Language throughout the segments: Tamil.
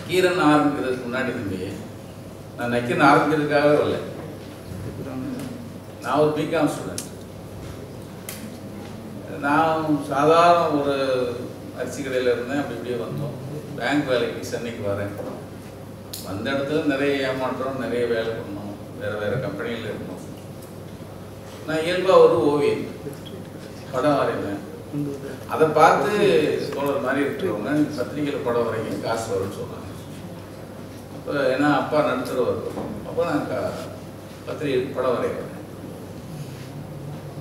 நக்கீரன் ஆரம்பிக்கிறதுக்கு முன்னாடி தம்பி, நான் நக்கீரன் ஆரம்பிக்கிறதுக்காகவே வரல. நான் ஒரு பிகாம் ஸ்டூடெண்ட். நான் சாதாரண ஒரு அரிசி கடையில் இருந்தேன். அப்படி இப்படியே வந்தோம். பேங்க் வேலைக்கு சென்னைக்கு வரேன். வந்த இடத்துல நிறைய ஏமாற்றம், நிறைய வேலை பண்ணோம், வேறு வேறு கம்பெனியில் இருந்தோம். நான் இயல்பாக ஒரு ஓவியம் படம் வரைவேன். அதை பார்த்து தோழர் மாதிரி இருக்கிறவங்க பத்திரிகையில் படம் வரைக்கும் காசு வரும்னு சொன்னாங்க. அப்போ ஏன்னா அப்பா நடுத்தரவர் இருக்கும். அப்போ நான் பத்திரிகைக்கு படம் வரைவேன்.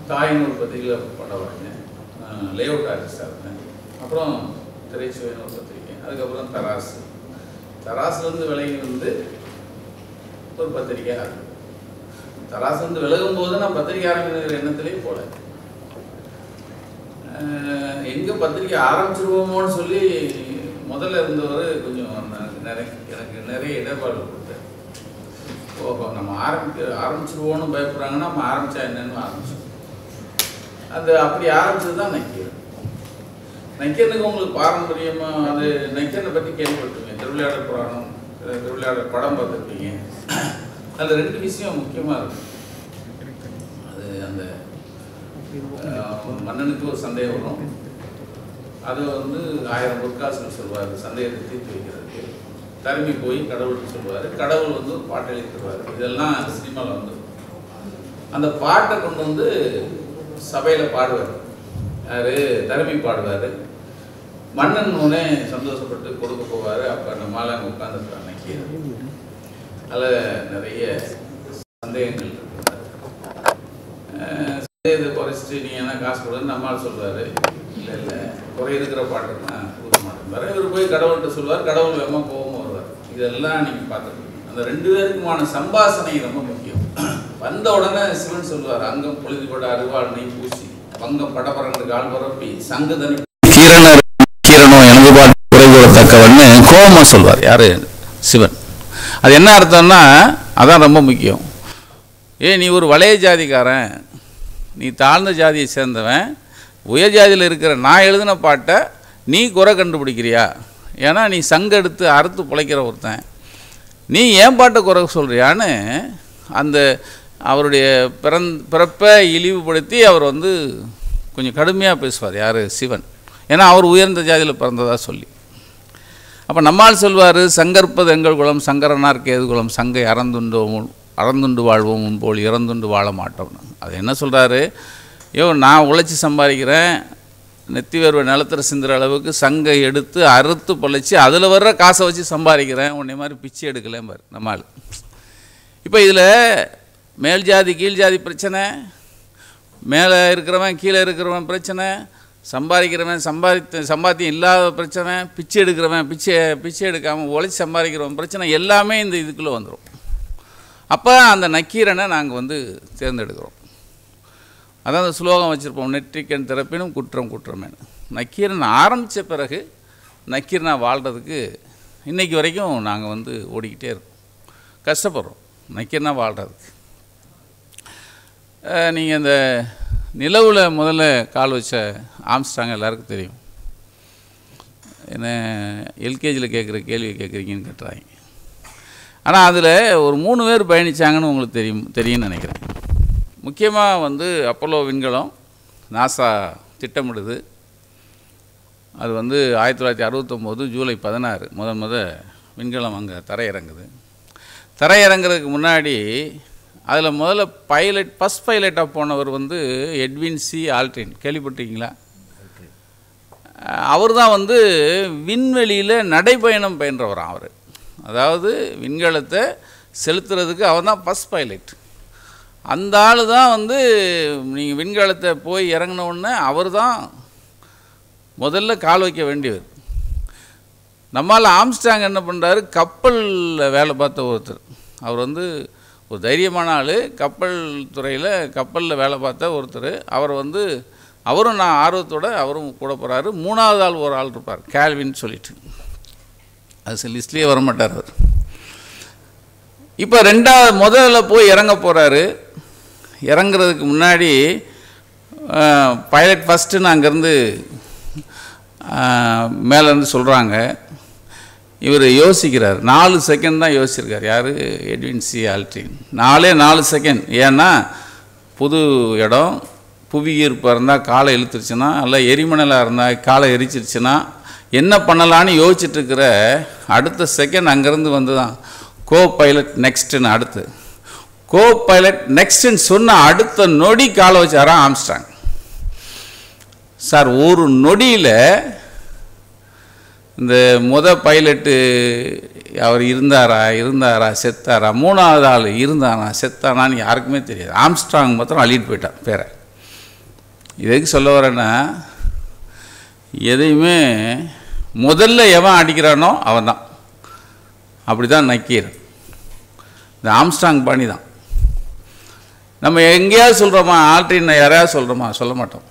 தாயின் ஒரு பத்திரிகையில் படம் வரைஞ்சேன். லேஅவுட் ஆர்டிஸ்டாக இருந்தேன். அப்புறம் திரைச்சுவைன்னு ஒரு பத்திரிகை. அதுக்கப்புறம் தராசு. தராசுலேருந்து விலகி வந்து ஒரு பத்திரிகை ஆகும். தராசுலேருந்து விலகும் போது நான் பத்திரிகை ஆரம்பிக்கிற எண்ணத்துலேயே போல. எங்கே பத்திரிக்கை ஆரம்பிச்சிருவோமோன்னு சொல்லி முதல்ல இருந்தவர் கொஞ்சம் எனக்கு நிறைய இடர்பாடு கொடுத்தார். ஓஹோ, நம்ம ஆரம்பிச்சிருவோன்னு பயப்படுறாங்கன்னா நம்ம ஆரம்பித்தா என்னன்னு ஆரம்பிச்சோம். அது அப்படி ஆரம்பிச்சது தான் நக்கீரன். நக்கீரனுக்கு உங்களுக்கு பாரம்பரியமாக அது நக்கீரனை பற்றி கேள்விப்பட்டிருப்பீங்க. திருவிளையாடல் புராணம், திருவிளையாடல் படம் பார்த்துருப்பீங்க. அதில் 2 விஷயம் முக்கியமாக இருக்கும். அது அந்த மன்னனுக்கு ஒரு சந்தேகம் வரும். அது வந்து 1000 பொற்காசுன்னு சொல்லுவார். சந்தேகத்தை தீர்த்து வைக்கிறதுக்கு தருமி போய் கடவுள்கிட்ட சொல்லுவார். கடவுள் வந்து ஒரு பாட்டை எழுதிடுவார். இதெல்லாம் சினிமாவில் வந்து அந்த பாட்டை கொண்டு வந்து சபையில் பாடுவார். யார்? தருமி பாடுவார். மன்னன் உடனே சந்தோஷப்பட்டு கொடுக்க போவார். அப்போ அந்த மாலை அங்கே உட்காந்துருக்காங்க. நக்கீரன் அதில் நிறைய சந்தேகங்கள் இருக்கு. சந்தேகத்தை குறைச்சிட்டு நீங்கள் என்ன காசு கொடுன்னு நம்மால் சொல்வார். இல்லை குறை இருக்கிற பாட்டுன்னா கொடுக்க மாட்டேன். இவர் போய் கடவுள்கிட்ட சொல்வார். கடவுள் வேகமாக கோபமாக வருவார். இதெல்லாம் நீங்கள் பார்த்துருக்கீங்க. அந்த 2 பேருக்குமான சம்பாஷணை ரொம்ப முக்கியம். வந்த உடனே சிவன் சொல்வார், அங்கம் பொழுதுபட அருவாள் நெய் பூசி பங்கம் படபரண்டு கால் பரப்பி சங்குதனி கீரனோ எனது பாட்டு குறைகூறத்தக்கவன்னு கோபமாக சொல்வார். யார்? சிவன். அது என்ன அர்த்தம்னா அதான் ரொம்ப முக்கியம். நீ ஒரு வளைய ஜாதிக்காரன், நீ தாழ்ந்த ஜாதியை சேர்ந்தவன், உயர் ஜாதியில் இருக்கிற நான் எழுதின பாட்டை நீ குறை கண்டுபிடிக்கிறியா? ஏன்னா நீ சங்க எடுத்து அறுத்து பிழைக்கிற ஒருத்தன், நீ ஏன் பாட்டை குறை சொல்கிறியான்னு அந்த அவருடைய பிறப்பை இழிவுபடுத்தி அவர் வந்து கொஞ்சம் கடுமையாக பேசுவார். யார்? சிவன். ஏன்னா அவர் உயர்ந்த ஜாதியில் பிறந்ததாக சொல்லி. அப்போ நம்மால் சொல்வார், சங்கற்பது எங்கள் குலம் சங்கரனார் கேது குலம் சங்கை அறந்துண்டு வாழ்வோம் முன்போல் இறந்துண்டு வாழ மாட்டோம்னு. அது என்ன சொல்கிறாரு? நான் உழைச்சி சம்பாதிக்கிறேன், நெத்தி வேர்வை நிலத்தில் சிந்துற அளவுக்கு சங்கை எடுத்து அறுத்து பொழைச்சி அதில் வர்ற காசை வச்சு சம்பாதிக்கிறேன், உன்னை மாதிரி பிச்சை எடுக்கலேன் பாரு நம்மால். இப்போ இதில் மேல் ஜாதி கீழ் ஜாதி பிரச்சனை, மேலே இருக்கிறவன் கீழே இருக்கிறவன் பிரச்சனை, சம்பாதிக்கிறவன் சம்பாத்தியம் இல்லாத பிரச்சனை, பிச்சை எடுக்கிறவன் பிச்சை எடுக்காமல் உழைச்சி சம்பாதிக்கிறவன் பிரச்சனை, எல்லாமே இந்த இதுக்குள்ளே வந்துடும். அப்போ அந்த நக்கீரனை நாங்கள் வந்து தேர்ந்தெடுக்கிறோம். அதான் அந்த ஸ்லோகம் வச்சுருப்போம், நெற்றிக்கண் திறப்பினும் குற்றம் குற்றமேனு. நக்கீரன் ஆரம்பித்த பிறகு நக்கீரனாக வாழ்கிறதுக்கு இன்றைக்கி வரைக்கும் நாங்கள் வந்து ஓடிக்கிட்டே இருக்கோம், கஷ்டப்படுறோம் நக்கீரனாக வாழ்கிறதுக்கு. நீங்கள் இந்த நிலவில் முதல்ல கால் வச்ச ஆம்ஸ்ட்ராங் எல்லாருக்கும் தெரியும். என்ன எல்கேஜியில் கேட்குற கேள்வி கேட்குறீங்கன்னு கேட்டுறாங்க. ஆனால் அதில் ஒரு 3 பேர் பயணித்தாங்கன்னு உங்களுக்கு தெரியும்னு நினைக்கிறேன். முக்கியமாக வந்து அப்போலோ விண்கலம் நாசா திட்டமிடுது. அது வந்து 1969 ஜூலை 16 முத விண்கலம் அங்கே தரையிறங்குது. தரையிறங்கிறதுக்கு முன்னாடி அதில் முதல்ல ஃபஸ்ட் பைலட்டாக போனவர் வந்து எட்வின் சி ஆல்ட்ரின். கேள்விப்பட்டிருக்கீங்களா? அவர் தான் வந்து விண்வெளியில் நடைப்பயணம் பயின்றவரான் அவர். அதாவது விண்கலத்தை செலுத்துறதுக்கு அவர் தான் ஃபஸ்ட் பைலட். அந்த ஆள் தான் வந்து நீங்கள் விண்கலத்தை போய் இறங்கினோடனே அவர் தான் முதல்ல கால் வைக்க வேண்டியவர். நம்மால் ஆம்ஸ்ட்ராங் என்ன பண்ணுறாரு, கப்பலில் வேலை பார்த்த ஒருத்தர். அவர் வந்து ஒரு தைரியமான ஆள், கப்பல் துறையில் கப்பலில் வேலை பார்த்த ஒருத்தர். அவர் வந்து அவரும் நான் ஆர்வத்தோடு அவரும் கூட போகிறாரு. 3வது ஆள் ஒரு ஆள் இருப்பார், கேல்வின்னு சொல்லிட்டு. அது லிஸ்ட்லேயே வரமாட்டார் அவர். இப்போ முதல்ல போய் இறங்க போகிறாரு. இறங்குறதுக்கு முன்னாடி பைலட் ஃபஸ்ட்டுன்னு அங்கேருந்து மேலேருந்து சொல்கிறாங்க, இவர் யோசிக்கிறார். 4 செகண்ட் தான் யோசிச்சிருக்கார். யார்? Edwin C Aldrin. 4 செகண்ட். ஏன்னா புது இடம், புவி ஈர்ப்பாக இருந்தால் காலை இழுத்துருச்சுன்னா, இல்லை எரிமணலாக இருந்தால் காலை எரிச்சிருச்சுன்னா என்ன பண்ணலான்னு யோசிச்சுட்டு இருக்கிற அடுத்த செகண்ட் அங்கேருந்து வந்து தான் கோ பைலட் நெக்ஸ்ட்டுன்னு, அடுத்து கோ பைலட் நெக்ஸ்ட்டுன்னு சொன்ன அடுத்த நொடி காலை வச்சாராம் ஆம்ஸ்ட்ராங். சார், ஒரு நொடியில் இந்த பைலட்டு அவர் இருந்தாரா செத்தாரா, 3வது ஆள் இருந்தானா செத்தானான்னு யாருக்குமே தெரியாது. ஆம்ஸ்ட்ராங் மாத்திரம் அள்ளிட்டு போயிட்டான் பேரை. இதுக்கு சொல்ல வரேன்னா, எதையுமே முதல்ல எவன் அடிக்கிறானோ அவன் தான். அப்படி தான் நக்கீர். இந்த ஆம்ஸ்ட்ராங் பாணி தான். நம்ம எங்கேயாவது சொல்கிறோமா ஆல்ட்ரின் யாரையாவது சொல்கிறோமா? சொல்ல மாட்டோம்.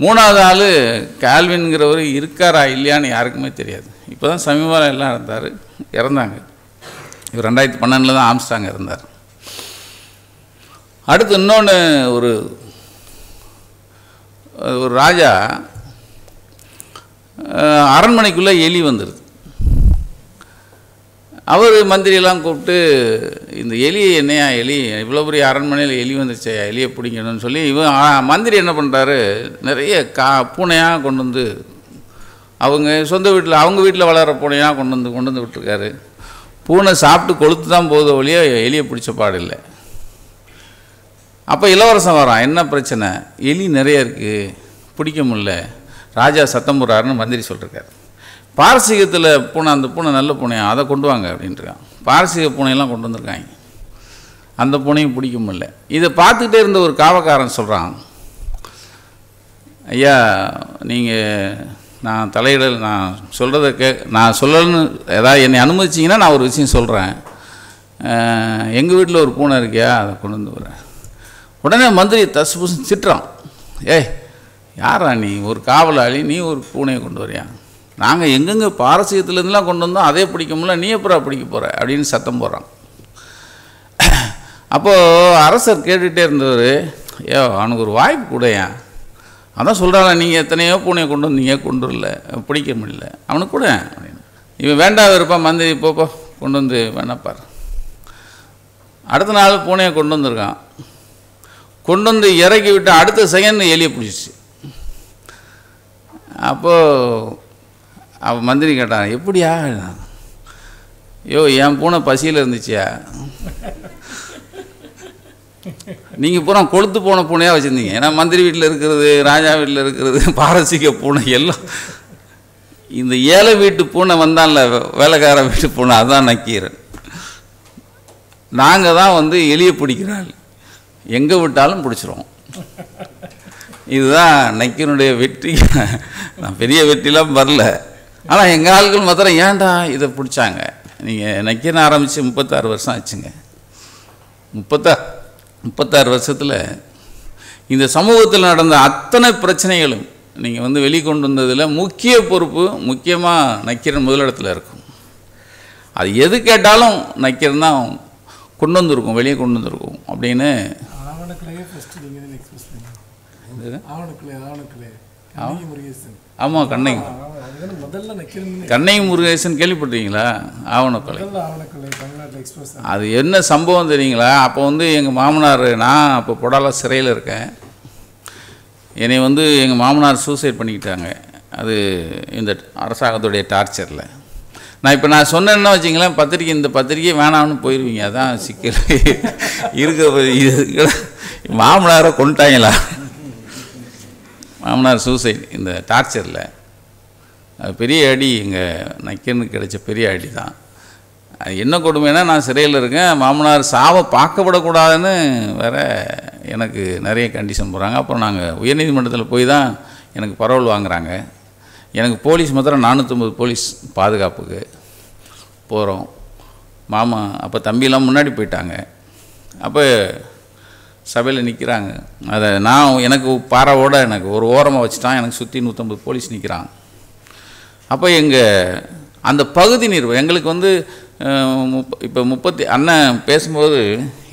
3வது ஆள் கால்வின்கிறவர் இருக்காரா இல்லையான்னு யாருக்குமே தெரியாது. இப்போ தான் சமீபம் எல்லாம் இறந்தாங்க. இவர் 2012 தான் ஆம்ஸ்ட்ராங் இறந்தார். அடுத்து இன்னொன்று, ஒரு ராஜா அரண்மனைக்குள்ளே எலி வந்துடுது. அவர் மந்திரியெல்லாம் கூப்பிட்டு, இந்த எலி என்னையா எலி, இவ்வளோ பெரிய அரண்மனையில் எலி வந்துருச்சையா, எலியை பிடிக்கணும்னு சொல்லி இவன் மந்திரி என்ன பண்ணுறாரு, நிறைய பூனையாக கொண்டு வந்து அவங்க வீட்டில் வளர்கிற பூனையாக கொண்டு வந்து விட்டுருக்காரு. பூனை சாப்பிட்டு கொளுத்து தான் போகுது ஒழிய எலியை பிடிச்ச பாடு இல்லை. அப்போ இளவரசன் வரான், என்ன பிரச்சனை, எலி நிறைய இருக்குது, பிடிக்க முடியல, ராஜா சத்தம் போடுறாருன்னு மந்திரி சொல்லியிருக்காரு. பாரசீகத்தில் பூனை, அந்த பூனை நல்ல பூனையா, அதை கொண்டு வாங்க அப்படின்ட்டுருக்கான். பாரசீக பூனையெல்லாம் கொண்டு வந்திருக்காங்க, அந்த பூனையும் பிடிக்க முடியல. இதை பார்த்துக்கிட்டே இருந்த ஒரு காவக்காரன் சொல்கிறான், ஐயா நான் தலையிடல், நான் சொல்கிறத நான் சொல்லணும்னு ஏதாவது என்னை அனுமதிச்சிங்கன்னா நான் ஒரு விஷயம் சொல்கிறேன். எங்கள் வீட்டில் ஒரு பூனை இருக்கியா, அதை கொண்டு வந்து வரேன். உடனே மந்திரி தசு புசு திட்டுறான், யாரா நீ, ஒரு காவலாளி, நீ ஒரு பூனையை கொண்டு வரியா, நாங்கள் எங்கெங்கே பாரசீகத்துலேருந்துலாம் கொண்டு வந்தோம், அதே பிடிக்க முடியல, நீ எப்பறம் பிடிக்க போகிற அப்படின்னு சத்தம் போடுறான். அப்போது அரசர் கேட்டுகிட்டே இருந்தவர், அவனுக்கு ஒரு வாய்ப்பு கூடயா, அதான் சொல்கிறாங்க, நீங்கள் எத்தனையோ பூனையை கொண்டு வந்தீங்க, கொண்டு வரல, பிடிக்க முடியல, அவனுக்கு கூட அப்படின்னு. இவன் வேண்டாம் இருப்பான், மந்திரி போப்போ கொண்டு வந்து வேணாப்பார். அடுத்த நாள் பூனையை கொண்டு வந்திருக்கான். கொண்டு வந்து இறக்கி விட்டு அடுத்த செகண்ட் எலியை பிடிச்சிச்சு. அப்போது அவன் மந்திரி கேட்டான், எப்படியா, என் பூனை பசியில் இருந்துச்சியா, நீங்கள் பூரா கொளுத்து போன பூனையாக வச்சுருந்தீங்க. ஏன்னா மந்திரி வீட்டில் இருக்கிறது, ராஜா வீட்டில் இருக்கிறது, பாரசீக பூனை எல்லாம், இந்த ஏழை வீட்டு பூனை வந்தான்ல, வேலைக்கார வீட்டு பூனை, அதுதான் நக்கீரன். நாங்கள் தான் எலியை பிடிக்கிறாள், எங்கே விட்டாலும் பிடிச்சிருவோம். இதுதான் நக்கீரனுடைய வெற்றி. நான் பெரிய வெற்றிலாம் வரல, ஆனால் எங்கள் ஆள்கள் மாத்திரம் ஏன்டா இதை பிடிச்சாங்க. நீங்கள் நக்கீரன் ஆரம்பித்து 36 வருஷம் ஆச்சுங்க. 36 வருஷத்தில் இந்த சமூகத்தில் நடந்த அத்தனை பிரச்சனைகளும் நீங்கள் வெளிக்கொண்டு வந்ததில் முக்கிய பொறுப்பு முக்கியமாக நக்கீரன் முதலிடத்தில் இருக்கும். அது எது கேட்டாலும் நக்கீரன் தான் கொண்டு வந்திருக்கும், வெளியே கொண்டு வந்திருக்கும் அப்படின்னு. ஆமாம், கண்ணகி முருகேசன் கேள்விப்பட்டீங்களா? ஆவணக்கொலை. அது என்ன சம்பவம் தெரியுங்களா? அப்போ எங்கள் மாமனார், நான் அப்போ பொடால சிறையில் இருக்கேன், என்னை எங்கள் மாமனார் சூசைட் பண்ணிக்கிட்டாங்க. அது இந்த அரசாங்கத்துடைய டார்ச்சரில். நான் சொன்னேன்னா வச்சிங்களேன், இந்த பத்திரிக்கை வேணாம்னு போயிடுவீங்க. அதான் சிக்கல் இருக்க. மாமனாரை கொண்டுட்டாங்களா? மாமனார் சூசைட் இந்த டார்ச்சரில். அது பெரிய அடி, எங்கள் நக்கீரனுக்கு கிடைச்ச பெரிய அடி தான். என்ன கொடுமைன்னா, நான் சிறையில் இருக்கேன், மாமனார் சாவை பார்க்கப்படக்கூடாதுன்னு வேறு எனக்கு நிறைய கண்டிஷன் போடுறாங்க. அப்புறம் நாங்கள் உயர்நீதிமன்றத்தில் போய் தான் எனக்கு பரவல் வாங்குகிறாங்க. எனக்கு போலீஸ் மாத்திரம் 450 போலீஸ் பாதுகாப்புக்கு போகிறோம். மாமா அப்போ தம்பியெல்லாம் முன்னாடி போயிட்டாங்க. அப்போ சபையில் நிற்கிறாங்க. அதை நான் எனக்கு பாராவோட எனக்கு ஒரு ஓரமாக வச்சுட்டான், எனக்கு சுற்றி 150 போலீஸ் நிற்கிறான். அப்போ எங்கள் அந்த பகுதி நிர்வாகம் எங்களுக்கு இப்போ 30 அண்ணன் பேசும்போது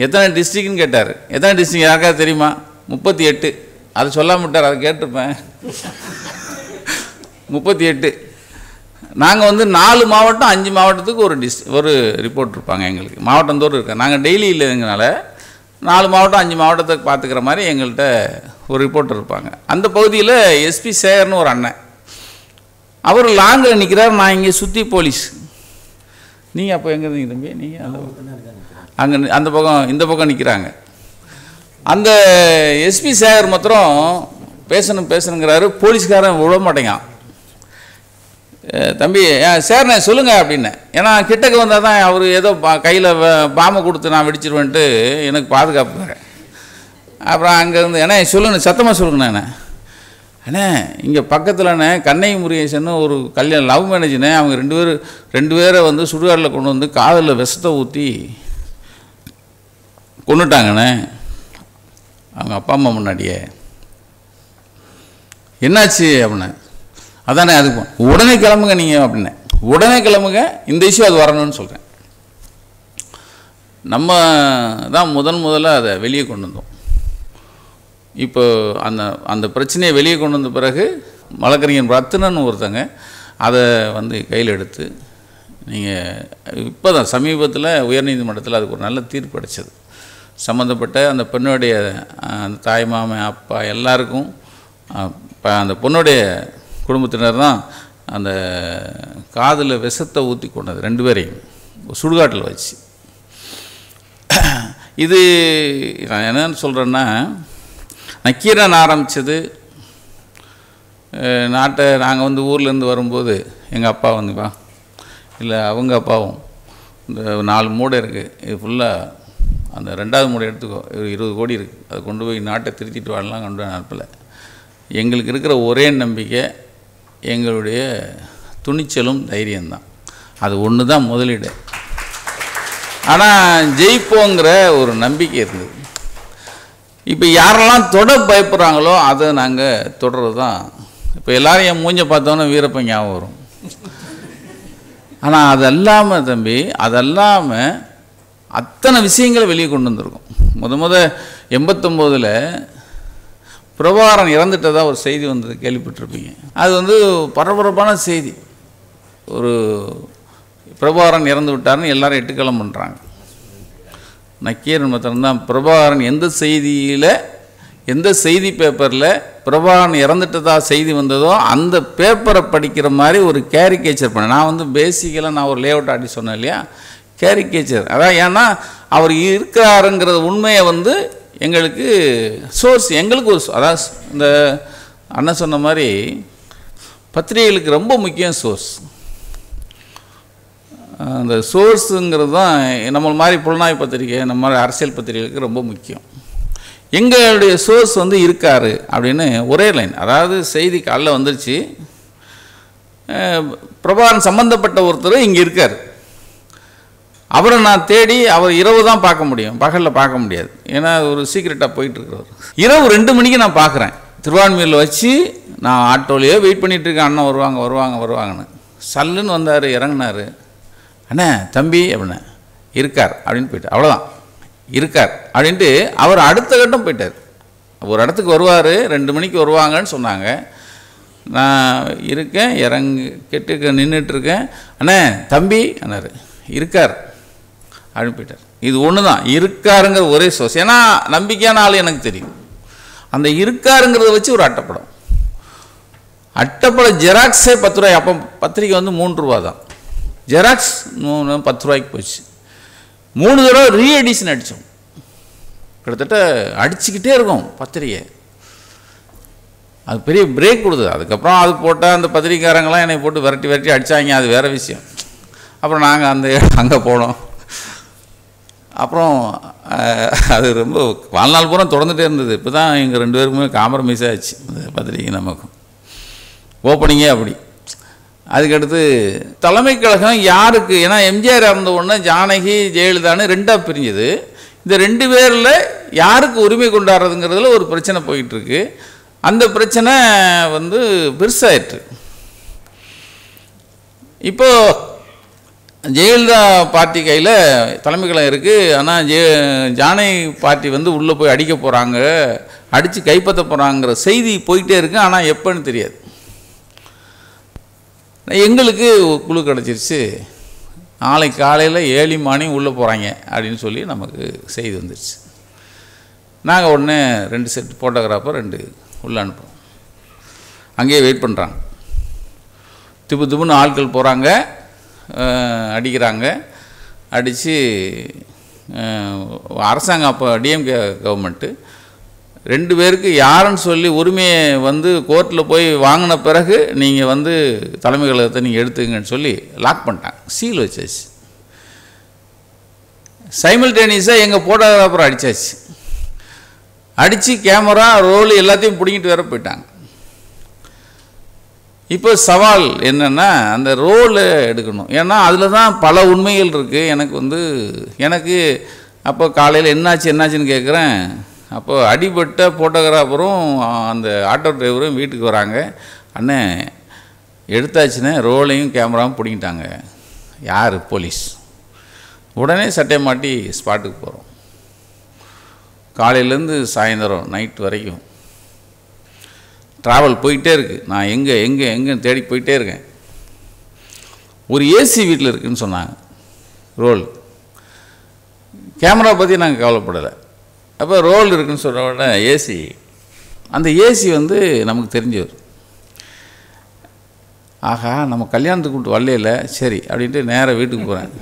எத்தனை டிஸ்ட்ரிக்ட்னு கேட்டார். எத்தனை டிஸ்ட்ரிக்ட் யாருக்காவது தெரியுமா? 38. அதை சொல்லாம விட்டார், அதை கேட்டிருப்பேன். 38. நாங்கள் வந்து 4 மாவட்டம் 5 மாவட்டத்துக்கு ஒரு ரிப்போர்ட் இருப்பாங்க எங்களுக்கு, மாவட்டந்தோறும் இருக்காங்க. நாங்கள் டெய்லி இல்லைங்கிறனால 4 மாவட்டம் 5 மாவட்டத்தை பார்த்துக்கிற மாதிரி எங்கள்கிட்ட ஒரு ரிப்போர்ட்டர் இருப்பாங்க. அந்த பகுதியில் எஸ்பி சேகர்னு ஒரு அண்ணன், அவர் லாங்கில் நிற்கிறார், நான் இங்கே சுற்றி போலீஸ். நீங்கள் அப்போ எங்கே இருந்தீங்க தம்பி? நீங்கள் அங்கே அந்த பக்கம் இந்த பக்கம் நிற்கிறாங்க. அந்த எஸ்பி சேகர் மாத்திரம் பேசணுங்கிறாரு, போலீஸ்காரன் விட மாட்டேங்க. தம்பி சேர்ண்ணே சொல்லுங்கள் அப்படின்னு. ஏன்னா கிட்டக்கு வந்தால் தான் அவர் ஏதோ கையில் பாம்பை கொடுத்து நான் வெடிச்சிருவேன்ட்டு எனக்கு பாதுகாப்பு. அப்புறம் அங்கேருந்து ஏன்னா சொல்லுங்கண்ணே, சத்தமாக சொல்லுங்கண்ணே. அண்ணே இங்கே பக்கத்தில்ண்ணே கண்ணகி முருகேசன் ஒரு கல்யாணம் லவ் மேரேஜ்ண்ணே, அவங்க 2 பேரை வந்து சுடுகாட்டில் கொண்டு வந்து காதில் விஷத்தை ஊற்றி கொண்டுட்டாங்கண்ணே அவங்க அப்பா அம்மா முன்னாடியே. என்னாச்சு அப்படின்னா, அதானே அதுக்கு உடனே கிளம்புங்க நீங்கள் அப்படின்னே. உடனே கிளம்புங்க, இந்த இஷ்யூ அது வரணும்னு சொல்கிறேன். நம்ம தான் முதல்ல அதை வெளியே கொண்டு வந்தோம். இப்போ அந்த பிரச்சனையை வெளியே கொண்டு வந்த பிறகு வழக்கறிஞர் ரத்னன் ஒருத்தங்க அதை வந்து கையில் எடுத்து நீங்கள் இப்போ தான் சமீபத்தில் உயர்நீதிமன்றத்தில் அதுக்கு ஒரு நல்ல தீர்ப்பு அடித்தது. சம்மந்தப்பட்ட அந்த பெண்ணுடைய அந்த தாய் மாமன் அப்பா எல்லாருக்கும் அந்த பொண்ணுடைய குடும்பத்தினர் தான் அந்த காதில் விஷத்தை ஊற்றி கொண்டது 2 பேரையும் சுடுகாட்டில் வச்சு. இது நான் என்னன்னு சொல்கிறேன்னா, நக்கீரன் ஆரம்பித்தது நாட்டை நாங்கள் வந்து ஊர்லேருந்து வரும்போது எங்கள் அப்பா வந்து வா இல்லை அவங்க அப்பாவும் இந்த 4 மூடை இருக்குது, இது ஃபுல்லாக அந்த 2வது மூடை எடுத்துக்கோ, 20 கோடி இருக்குது, அதை கொண்டு போய் நாட்டை திருத்திட்டு வாழலாம் கொண்டு போய் அனுப்பலை. எங்களுக்கு இருக்கிற ஒரே நம்பிக்கை எங்களுடைய துணிச்சலும் தைரியம்தான். அது ஒன்று தான் முதலீடு. ஆனால் ஜெயிப்போங்கிற ஒரு நம்பிக்கை இருந்தது. இப்போ யாரெல்லாம் தொட பயப்படுறாங்களோ அதை நாங்கள் தொடர்றது தான். இப்போ எல்லோரும் என் மூஞ்சை பார்த்தோன்னே வீரப்பன் ஞாபகம் வரும். ஆனால் அதெல்லாமல் தம்பி, அதெல்லாமல் அத்தனை விஷயங்களை வெளியே கொண்டு வந்திருக்கோம். முத 89 பிரபாகரன் இறந்துட்டதாக ஒரு செய்தி வந்தது, கேள்விப்பட்டிருப்பீங்க. அது வந்து பரபரப்பான செய்தி. ஒரு பிரபாகரன் இறந்து விட்டார்னு எல்லாரும் எட்டுக்களம் பண்ணுறாங்க. நக்கீரன் மாத்திரம்தான் பிரபாகரன் எந்த செய்தி பேப்பரில் பிரபாகரன் இறந்துட்டதாக செய்தி வந்ததோ அந்த பேப்பரை படிக்கிற மாதிரி ஒரு கேரிகேச்சர் பண்ணேன். நான் வந்து பேசிக்கலாக நான் ஒரு லேஅவுட் ஆட்டி சொன்னேன் இல்லையா, கேரிகேச்சர். அதான் ஏன்னா அவர் இருக்கிறாருங்கிற உண்மையை வந்து எங்களுக்கு சோர்ஸ், எங்களுக்கு ஒரு அதாவது இந்த அண்ணன் சொன்ன மாதிரி பத்திரிகைகளுக்கு ரொம்ப முக்கியம் சோர்ஸ். அந்த சோர்ஸுங்கிறது தான் நம்ம மாதிரி புலனாய்வு பத்திரிகை, நம்ம மாதிரி அரசியல் பத்திரிகைகளுக்கு ரொம்ப முக்கியம். எங்களுடைய சோர்ஸ் வந்து இருக்கார் அப்படின்னு ஒரே லைன். அதாவது செய்தி காலைல வந்துருச்சு, பிரபாகரன் சம்பந்தப்பட்ட ஒருத்தர் இங்கே இருக்கார், அவரை நான் தேடி, அவர் இரவு தான் பார்க்க முடியும், பகலில் பார்க்க முடியாது, ஏன்னா ஒரு சீக்கிரட்டாக போயிட்டுருக்கிறவர். இரவு 2 மணிக்கு நான் பார்க்குறேன், திருவான்மையூரில் வச்சு நான் ஆட்டோலையே வெயிட் பண்ணிகிட்ருக்கேன். அண்ணன் வருவாங்கன்னு சல்லுன்னு வந்தார், இறங்கினார். அண்ணே தம்பி அப்படின்னா இருக்கார் அப்படின்னு போயிட்டார். அவ்வளோதான், இருக்கார் அப்படின்ட்டு அவர் அடுத்த கட்டம் போயிட்டார். ஒரு இடத்துக்கு வருவார், 2 மணிக்கு வருவாங்கன்னு சொன்னாங்க. நான் இருக்கேன், கெட்டுக்க நின்றுட்டுருக்கேன். அண்ணே தம்பி அண்ணார் இருக்கார் அப்படின்னு போயிட்டார். இது ஒன்று தான் இருக்காருங்கிற ஒரே சோர்ஸ். ஏன்னா நம்பிக்கையான ஆள் எனக்கு தெரியும். அந்த இருக்காருங்கிறத வச்சு ஒரு அட்டைப்பட ஜெராக்ஸே 10 ரூபாய். அப்போ பத்திரிக்கை வந்து 3 ரூபா தான், ஜெராக்ஸ் 10 ரூபாய்க்கு போச்சு. 3 தடவை ரீஎடிஷன் அடித்தோம், கிட்டத்தட்ட அடிச்சுக்கிட்டே இருக்கும் பத்திரிக்கை. அது பெரிய பிரேக் கொடுத்தது. அதுக்கப்புறம் அது போட்டால் அந்த பத்திரிக்கைக்காரங்களாம் என்னை போட்டு விரட்டி அடித்தாங்க, அது வேறு விஷயம். அப்புறம் நாங்கள் அங்கே போனோம். அப்புறம் அது ரொம்ப வாழ்நாள் பூரா தொடர்ந்துகிட்டே இருந்தது. இப்போ தான் எங்கள் 2 பேருக்குமே காம்ப்ரமைஸ் ஆச்சு அந்த பத்திரிக்கை நமக்கும். ஓப்பனிங்கே அப்படி. அதுக்கடுத்து தலைமை கழகம் யாருக்கு, ஏன்னா எம்ஜிஆர் இறந்த உடனே ஜானகி ஜெயலலிதான்னு 2ஆக பிரிஞ்சுது. இந்த 2 பேரில் யாருக்கு உரிமை கொண்டாடுறதுங்கிறதுல ஒரு பிரச்சனை போயிட்டுருக்கு. அந்த பிரச்சனை வந்து பெருசாயிற்று. இப்போது ஜெயலலிதா பார்ட்டி கையில் தலைமை கழகம் இருக்குது. ஆனால் ஜானகி பார்ட்டி வந்து உள்ளே போய் அடிக்க போகிறாங்க, அடித்து கைப்பற்ற போகிறாங்கிற செய்தி போயிட்டே இருக்குது. ஆனால் எப்போன்னு தெரியாது. எங்களுக்கு குழு கிடச்சிருச்சு, நாளைக்கு காலையில் 7 மணி உள்ளே போகிறாங்க அப்படின்னு சொல்லி நமக்கு செய்தி வந்துடுச்சு. நாங்கள் உடனே 2 செட் ஃபோட்டோகிராஃபர் 2 உள்ளே அனுப்புகிறோம். அங்கேயே வெயிட் பண்ணுறாங்க. திப்புன்னு ஆட்கள் போகிறாங்க, அடிக்கிறாங்க. அடித்து அரசாங்கம் அப்போ டிஎம்கே கவர்மெண்ட்டு 2 பேருக்கு யாருன்னு சொல்லி உரிமையை வந்து கோர்ட்டில் போய் வாங்கின பிறகு நீங்கள் வந்து தலைமை கழகத்தை நீங்கள் எடுத்துங்கன்னு சொல்லி லாக் பண்ணிட்டாங்க, சீல் வச்சாச்சு. சைமல்டேனியஸாக எங்கள் ஃபோட்டோகிராஃபர் அடித்தாச்சு. அடித்து கேமரா ரோல் எல்லாத்தையும் பிடிங்கிட்டு வேற போயிட்டாங்க. இப்போ சவால் என்னென்னா அந்த ரோலை எடுக்கணும். ஏன்னா அதில் தான் பல உண்மைகள் இருக்குது. எனக்கு அப்போ காலையில் என்னாச்சுன்னு கேட்குறேன். அப்போ அடிபட்ட ஃபோட்டோகிராஃபரும் அந்த ஆட்டோ டிரைவரும் வீட்டுக்கு வராங்க. அண்ணே எடுத்தாச்சுன்னே ரோலையும் கேமராவும் பிடிங்கிட்டாங்க. யார்? போலீஸ். உடனே சட்டை மாட்டி ஸ்பாட்டுக்கு போகிறோம். காலையிலேருந்து சாயந்தரம் நைட் வரைக்கும் ட்ராவல் போயிட்டே இருக்குது. நான் எங்கே தேடி போயிட்டே இருக்கேன். ஒரு ஏசி வீட்டில் இருக்குதுன்னு சொன்னாங்க. ரோல் கேமரா பற்றி நாங்கள் கவலைப்படலை. அப்போ ரோல் இருக்குதுன்னு சொல்கிற விட ஏசி, அந்த ஏசி வந்து நமக்கு தெரிஞ்சவர். ஆஹா, நம்ம கல்யாணத்துக்கு கூப்பிட்டு வரல, சரி அப்படின்ட்டு நேராக வீட்டுக்கு போகிறேன்.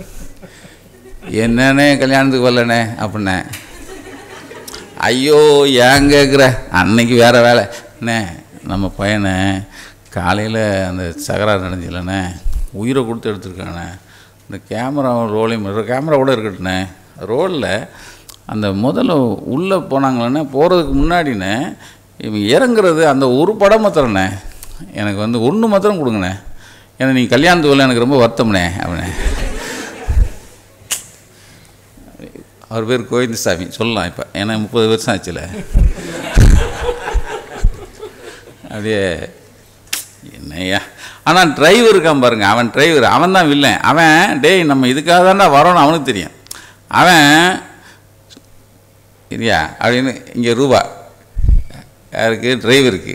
என்னண்ணே கல்யாணத்துக்கு வரலண்ணே அப்படின்னேன். ஐயோ ஏன் கேட்குற, அன்னைக்கு வேறு வேலை அண்ணே, நம்ம பையனை காலையில் அந்த சகராறு நடந்துலண்ணே, உயிரை கொடுத்து எடுத்துருக்கானே, இந்த கேமரா ரோலையும் கேமரா கூட இருக்கட்டுண்ணே. ரோலில் அந்த முதல்ல உள்ளே போனாங்களே, போகிறதுக்கு முன்னாடினே இவங்க இறங்குறது அந்த ஒரு படம் மாத்திரண்ணே, எனக்கு வந்து 1 மாத்திரம் கொடுங்கண்ணே, ஏன்னா நீங்கள் கல்யாணத்துக்கு வரல, எனக்கு ரொம்ப வருத்தம்ண்ணே அப்படின்னே. அவர் பேர் கோவிந்தசாமி சொல்லலாம் இப்போ, ஏன்னா 30 வருஷம் ஆச்சுல. அப்படியே என்னையா. ஆனால் டிரைவர் இருக்கான் பாருங்க, அவன் டிரைவர், அவன் தான் வில்லன். அவன் டேய் நம்ம இதுக்காக தான்டா வரோன்னு அவனுக்கு தெரியும். அவன் இல்லையா அப்படின்னு இங்கே ரூபா யாருக்கு? டிரைவருக்கு.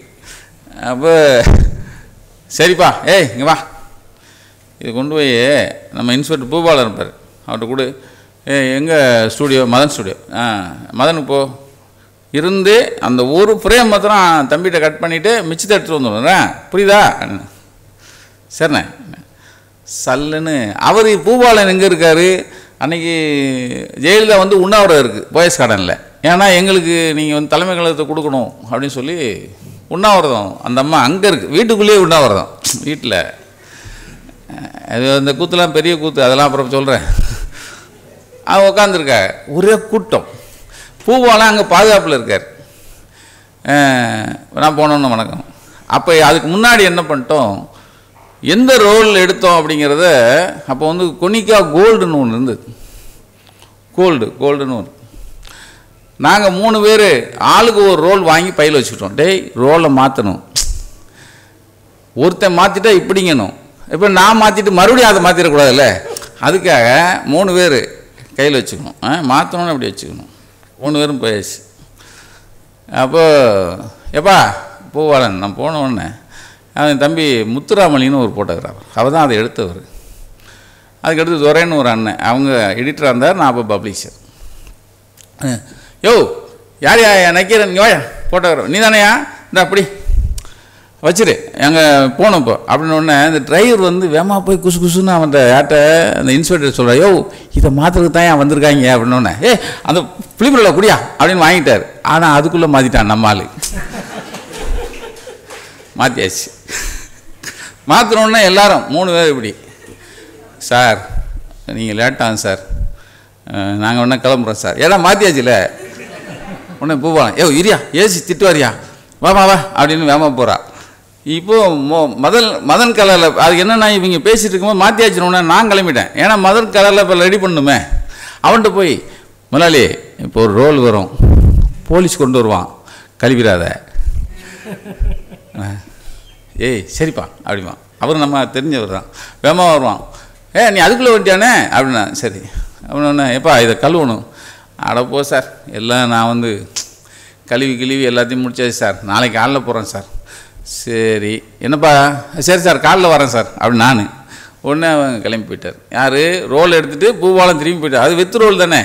அப்போ சரிப்பா, ஏய் இங்கே வா, இது கொண்டு போய் நம்ம இன்ஸ்பெக்டர் பூபாலன் இருப்பார், அவர்கிட்ட கொடு. எங்கள் ஸ்டூடியோ மதன் ஸ்டூடியோ, மதனுக்கு போ இருந்து அந்த ஒரு ஃப்ரேம் மாத்திரம் தம்பிகிட்ட கட் பண்ணிவிட்டு மிச்சத்தை எடுத்துகிட்டு வந்துடுறேன், புரியுதா? சரிண்ணே. சல்லுன்னு அவர் பூபாலன் எங்கே இருக்கார்? அன்றைக்கி ஜெயலலிதா வந்து உண்ணாவிரதம் இருக்குது போயஸ் கார்டனில். ஏன்னா எங்களுக்கு நீங்கள் வந்து தலைமை கழகத்தை கொடுக்கணும் அப்படின்னு சொல்லி உண்ணாவிரதம். அந்த அம்மா அங்கே இருக்குது, வீட்டுக்குள்ளேயே உண்ணாவிரதம். வீட்டில் அது அந்த கூத்துலாம் பெரிய கூத்து, அதெல்லாம் அப்புறம் சொல்கிறேன். அவன் உட்காந்துருக்கா, ஒரே கூட்டம். பூவாலாம் அங்கே பாதுகாப்பில் இருக்கார். நான் போனோன்னு வணக்கம். அப்போ அதுக்கு முன்னாடி என்ன பண்ணிட்டோம், எந்த ரோல் எடுத்தோம் அப்படிங்கிறத, அப்போ வந்து கொனிக்கா கோல்டுன்னு ஒன்று இருந்தது. கோல்டுன்னு ஒன்று. நாங்கள் 3 பேர் ஆளுக்கு ஒரு ரோல் வாங்கி பையில் வச்சுக்கிட்டோம். டேய் ரோலை மாற்றணும், ஒருத்தன் மாற்றிட்டா இப்படிங்கணும், இப்போ நான் மாற்றிட்டு மறுபடியும் அதை மாற்றிடக்கூடாதுல்ல, அதுக்காக 3 பேர் கையில் வச்சுக்கணும், மாற்றணும்னு அப்படி வச்சுக்கணும். 3 பேரும் போயாச்சு. அப்போ எப்பா பூவாளன் நான் போன உடனே அவன் தம்பி முத்துராமலின்னு ஒரு ஃபோட்டோகிராஃபர், அவர் தான் அதை எடுத்தவர். அதுக்கடுத்து துரைன்னு ஒரு அண்ணன், அவங்க எடிட்டராக இருந்தார், நான் அப்போ பப்ளிஷர். யோ யார் நக்கீரன் இங்கே வாயா ஃபோட்டோகிராஃபர், நீ தானேயா, இந்த அப்படி வச்சிரு எங்கே போனோம் இப்போ அப்படின்னு ஒன்று. இந்த டிரைவர் வந்து வேமா போய் குசுன்னு அவன் யார்கிட்ட அந்த இன்ஸ்பெக்டர் சொல்கிறா, யோ இதை மாற்றுறதுக்கு தான் ஏன் வந்திருக்காங்க அப்படின்னோடனே, அந்த ஃபிலிமில் குடியா அப்படின்னு வாங்கிட்டார். ஆனால் அதுக்குள்ளே மாற்றிட்டான் நம்ம ஆள். மாற்றியாச்சு. மாற்றினோடனே எல்லாரும் 3 பேர் இப்படி, சார் நீங்கள் லேட்டாகும் சார், நாங்கள் ஒன்றா கிளம்புறோம் சார், ஏன்னா மாற்றியாச்சுல. உடனே பூவான், யோ இரியா ஏசி திட்டுவாரியா, வா அப்படின்னு வேமா போகிறா. இப்போது மதன் கலரில் அது என்னென்னா இவங்க பேசிகிட்டு இருக்கும்போது மாற்றியாச்சுனோடனே நான் கிளம்பிட்டேன். ஏன்னா மதன் கலரில் இப்போ ரெடி பண்ணுமே. அவன்கிட்ட போய், முதலாளி இப்போ ஒரு ரோல் வரும், போலீஸ் கொண்டு வருவான், கழுவிடாத. ஏய் சரிப்பா அப்படிமா, அவர் நம்ம தெரிஞ்சவர் தான், வேமா வருவான். நீ அதுக்குள்ளே வந்துட்டியானே அப்படின்னா, சரி அப்படின்னா, எப்பா இதை கழுவணும். அடப்போ சார், எல்லாம் நான் வந்து கழுவி எல்லாத்தையும் முடிச்சாச்சு சார், நாளைக்கு காலைல போகிறேன் சார். சரி என்னப்பா, சரி சார் காலைல வரேன் சார் அப்படின்னு நான் உடனே அவன் கிளம்பி போயிட்டார். யார் ரோல் எடுத்துகிட்டு பூபாலம் திரும்பி போயிட்டார். அது வித்து ரோல் தானே.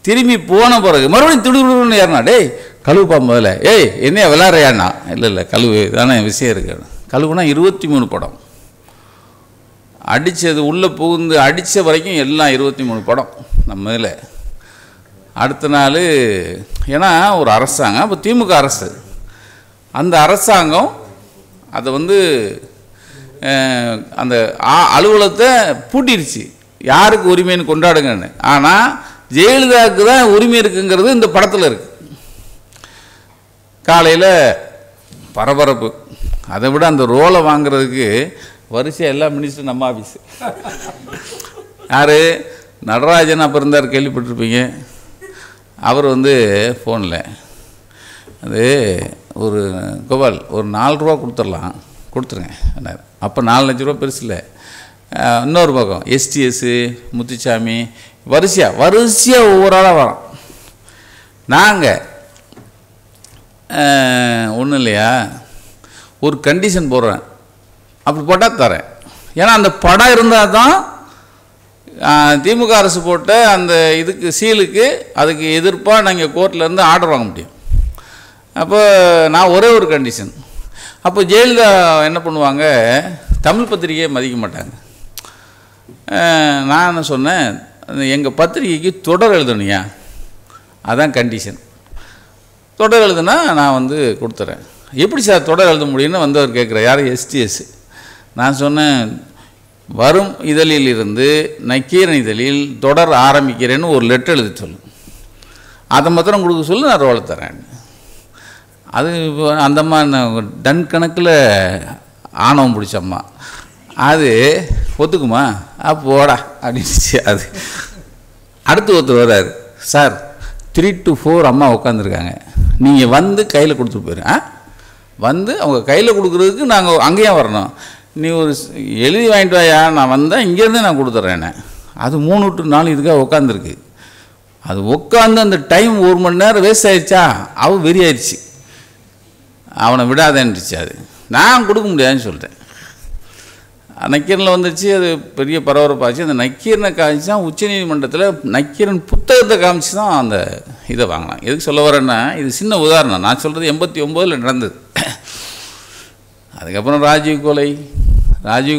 திரும்பி போன பிறகு மறுபடியும் திடுன்னு ஏறினா, டேய் கழுவுப்பா முதல்ல, ஏய் என்னையா விளாட்றியாண்ணா. இல்லை கழுவு தானே விஷயம் இருக்கு. கழுவுனா 23 படம் அடித்தது, உள்ளே புகுந்து அடித்த வரைக்கும் எல்லாம் 23 படம் நம்ம இதில். அடுத்த நாள் ஏன்னா ஒரு அரசாங்கம், அப்போ திமுக அரசு, அந்த அரசாங்கம் அதை வந்து அந்த அலுவலகத்தை பூட்டிடுச்சு, யாருக்கு உரிமைன்னு கொண்டாடுங்கன்னு. ஆனால் ஜெயலலிதாவுக்கு தான் உரிமை இருக்குங்கிறது இந்த படத்தில் இருக்குது. காலையில் பரபரப்பு. அதை விட அந்த ரோலை வாங்கிறதுக்கு வரிசையாக எல்லா மினிஸ்டரும் நம்ம ஆஃபீஸு. யார் நடராஜன் அப்போ இருந்தார், கேள்விப்பட்டிருப்பீங்க. அவர் வந்து ஃபோனில் அது ஒரு கோபால் ஒரு 4 ரூபா கொடுத்துடலாம், கொடுத்துருங்க. அப்போ 4 லட்ச ரூபா பெருசு இல்லை. இன்னொரு பக்கம் எஸ்டிஎஸ்ஸு முத்துச்சாமி வரிசையாக ஒவ்வொரு ஆளாக வரோம். நாங்கள் ஒன்றும் இல்லையா, ஒரு கண்டிஷன் போடுறேன், அப்படி போட்டால் தரேன். ஏன்னா அந்த படம் இருந்தால் தான் திமுக அரசு போட்ட அந்த இதுக்கு சீலுக்கு அதுக்கு எதிர்ப்பாக நாங்கள் கோர்ட்லேருந்து ஆர்டர் வாங்க முடியும். அப்போ நான் ஒரே ஒரு கண்டிஷன். அப்போ ஜெயலலிதா என்ன பண்ணுவாங்க, தமிழ் பத்திரிகையை மதிக்க மாட்டாங்க. நான் என்ன சொன்னேன், எங்கள் பத்திரிகைக்கு தொடர் எழுதணுயா, அதான் கண்டிஷன். தொடர் எழுதுனா நான் வந்து கொடுத்துட்றேன். எப்படி சார் தொடர் எழுத முடியும்னு வந்து அவர் கேட்குறார். யார்? எஸ்டிஎஸ். நான் சொன்னேன், வரும் இதழில் இருந்து நக்கீரன் இதழில் தொடர் ஆரம்பிக்கிறேன்னு ஒரு லெட்டர் எழுதி சொல்லு, அதை மாத்திரம் கொடுக்க சொல்லு, நான் ரோலை தரேன். அது அந்த அம்மா டன் கணக்கில் ஆணவம் பிடிச்சம்மா, அது ஒத்துக்குமா அப்போடா அப்படின்னுச்சு. அது அடுத்து ஒருத்தர் வர்றாரு, சார் 3 to 4 அம்மா உட்காந்துருக்காங்க, நீங்கள் வந்து கையில் கொடுத்துட்டு போயிரு. வந்து அவங்க கையில் கொடுக்குறதுக்கு நாங்கள் அங்கேயும் வரணும், நீ ஒரு எழுதி வாங்கிட்டு வாயா, நான் வந்தேன் இங்கேருந்து நான் கொடுத்துட்றேன்னு. அது 3 to 4 இதுக்காக உட்காந்துருக்கு. அது உட்காந்து அந்த டைம் 1 மணி நேரம் வேஸ்ட் ஆயிடுச்சா, அவன் வெறி ஆயிடுச்சு, அவனை விடாதேன்னுச்சு. அது நான் கொடுக்க முடியாதுன்னு சொல்லிட்டேன். நக்கீரனில் வந்துச்சு, அது பெரிய பரபரப்பாச்சு. அந்த நக்கீரனை காமிச்சு தான் உச்சநீதிமன்றத்தில் நக்கீரன் புத்தகத்தை காமிச்சு தான் அந்த இதை வாங்கினான். எதுக்கு சொல்ல வரேன்னா, இது சின்ன உதாரணம். நான் சொல்கிறது 89 நடந்தது. அதுக்கப்புறம் ராஜீவ்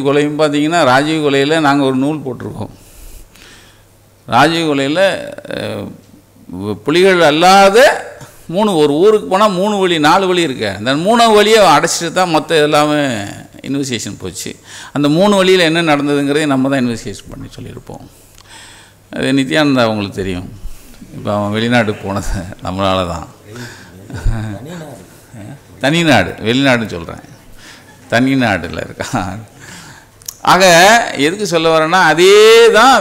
கொலையும் பார்த்தீங்கன்னா, ராஜீவ் கொலையில் நாங்கள் ஒரு நூல் போட்டிருக்கோம். ராஜீவ் கொலையில் புலிகள் அல்லாத 3 ஒரு ஊருக்கு போனால் 3 வழி 4 வழி இருக்கு. அந்த 3 வழியை அடைச்சிட்டு தான் மொத்தம் எல்லாமே இன்வெஸ்டிகேஷன் போச்சு. அந்த 3 வழியில் என்ன நடந்ததுங்கிறதையும் நம்ம தான் இன்வெஸ்டிகேஷன் பண்ணி சொல்லியிருப்போம். அது நித்யானந்தா அவங்களுக்கு தெரியும். இப்போ அவன் வெளிநாட்டுக்கு போனது நம்மளால தான். தனிநாடு, வெளிநாடுன்னு சொல்கிறேன், தனிநாட்டில் இருக்கான். ஆக எதுக்கு சொல்ல வரேன்னா, அதே தான்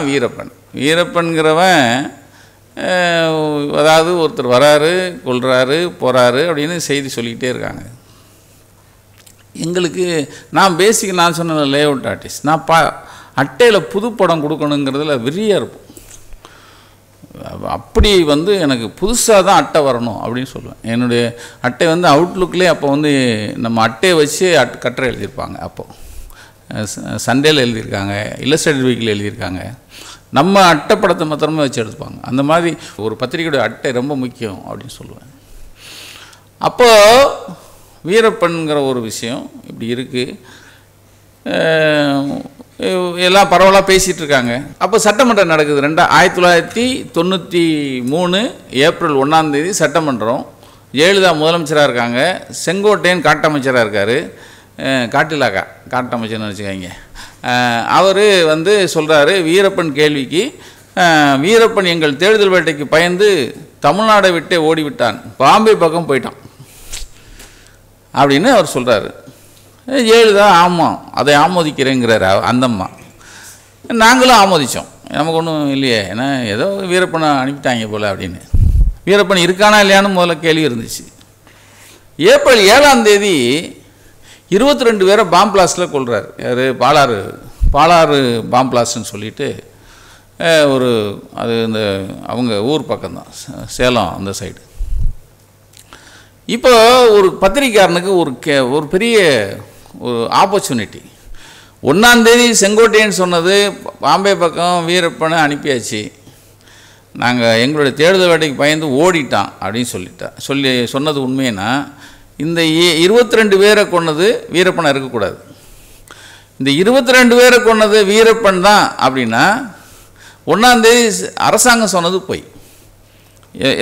வீரப்பன்கிறவன். அதாவது ஒருத்தர் வராரு, கொள்றாரு, போகிறாரு அப்படின்னு செய்தி சொல்லிக்கிட்டே இருக்காங்க. எங்களுக்கு நான் சொன்ன லே அவுட் ஆர்டிஸ்ட், நான் அட்டையில் புது படம் கொடுக்கணுங்கிறதுல வெறியாக இருப்போம். அப்படி வந்து எனக்கு புதுசாக தான் அட்டை வரணும் அப்படின்னு சொல்லுவேன். என்னுடைய அட்டை வந்து அவுட்லுக்லேயே அப்போ வந்து நம்ம அட்டையை வச்சு கட்டுரை எழுதியிருப்பாங்க. அப்போது சண்டேயில் எழுதியிருக்காங்க, இல்லஸ்ட்ரேட்டட் வீக்கில் எழுதியிருக்காங்க. நம்ம அட்டை படத்தை மாத்திரமே வச்சு எடுத்துப்பாங்க. அந்த மாதிரி ஒரு பத்திரிகையோட அட்டை ரொம்ப முக்கியம் அப்படின்னு சொல்லுவேன். அப்போது வீரப்பன்கிற ஒரு விஷயம் இப்படி இருக்குது. எல்லாம் பரவலாக பேசிகிட்டு இருக்காங்க. அப்போ சட்டமன்றம் நடக்குது. 1993 ஏப்ரல் 1ஆம் தேதி சட்டமன்றம். ஜெயலலிதா முதலமைச்சராக இருக்காங்க, செங்கோட்டையன் காட்டமைச்சராக இருக்கார். காட்டிலாக்கா காட்டமைச்சர்னு வச்சுக்காங்க. அவர் வந்து சொல்கிறாரு வீரப்பன் கேள்விக்கு, வீரப்பன் எங்கள் தேடுதல் வேட்டைக்கு பயந்து தமிழ்நாடை விட்டே ஓடிவிட்டான், பாம்பே பக்கம் போயிட்டான் அப்படின்னு அவர் சொல்கிறாரு. ஜெயலலிதா ஆமாம் அதை ஆமோதிக்கிறேங்கிறார் அந்தம்மா. நாங்களும் ஆமோதித்தோம், நமக்கு ஒன்றும் இல்லையே, ஏன்னா ஏதோ வீரப்பனை அனுப்பிட்டாங்க போல் அப்படின்னு. வீரப்பன் இருக்கானா இல்லையான்னு முதல்ல கேள்வி இருந்துச்சு. ஏப்ரல் 7ஆம் தேதி 22 பேரை பாம் பிளாஸ்டில் கொள்கிறார். யார்? பாலாறு பாம் பிளாஸ்ட்னு சொல்லிட்டு ஒரு அது இந்த அவங்க ஊர் பக்கம்தான், சேலம் அந்த சைடு. இப்போ ஒரு பத்திரிக்கையாளனுக்கு ஒரு பெரிய ஒரு ஆப்பர்ச்சுனிட்டி. 1ஆம் தேதி செங்கோட்டையன் சொன்னது பாம்பே பக்கம் வீரப்பனை அனுப்பியாச்சு, நாங்கள் எங்களுடைய தேடுதல் வேட்டைக்கு பயந்து ஓடிட்டான் அப்படின்னு சொன்னது உண்மைன்னா, இந்த 22 பேரை கொன்னது வீரப்பனை இருக்கக்கூடாது. இந்த 22 பேரை கொன்னது வீரப்பன் தான் அப்படின்னா 1ஆம் தேதி அரசாங்கம் சொன்னது போய்.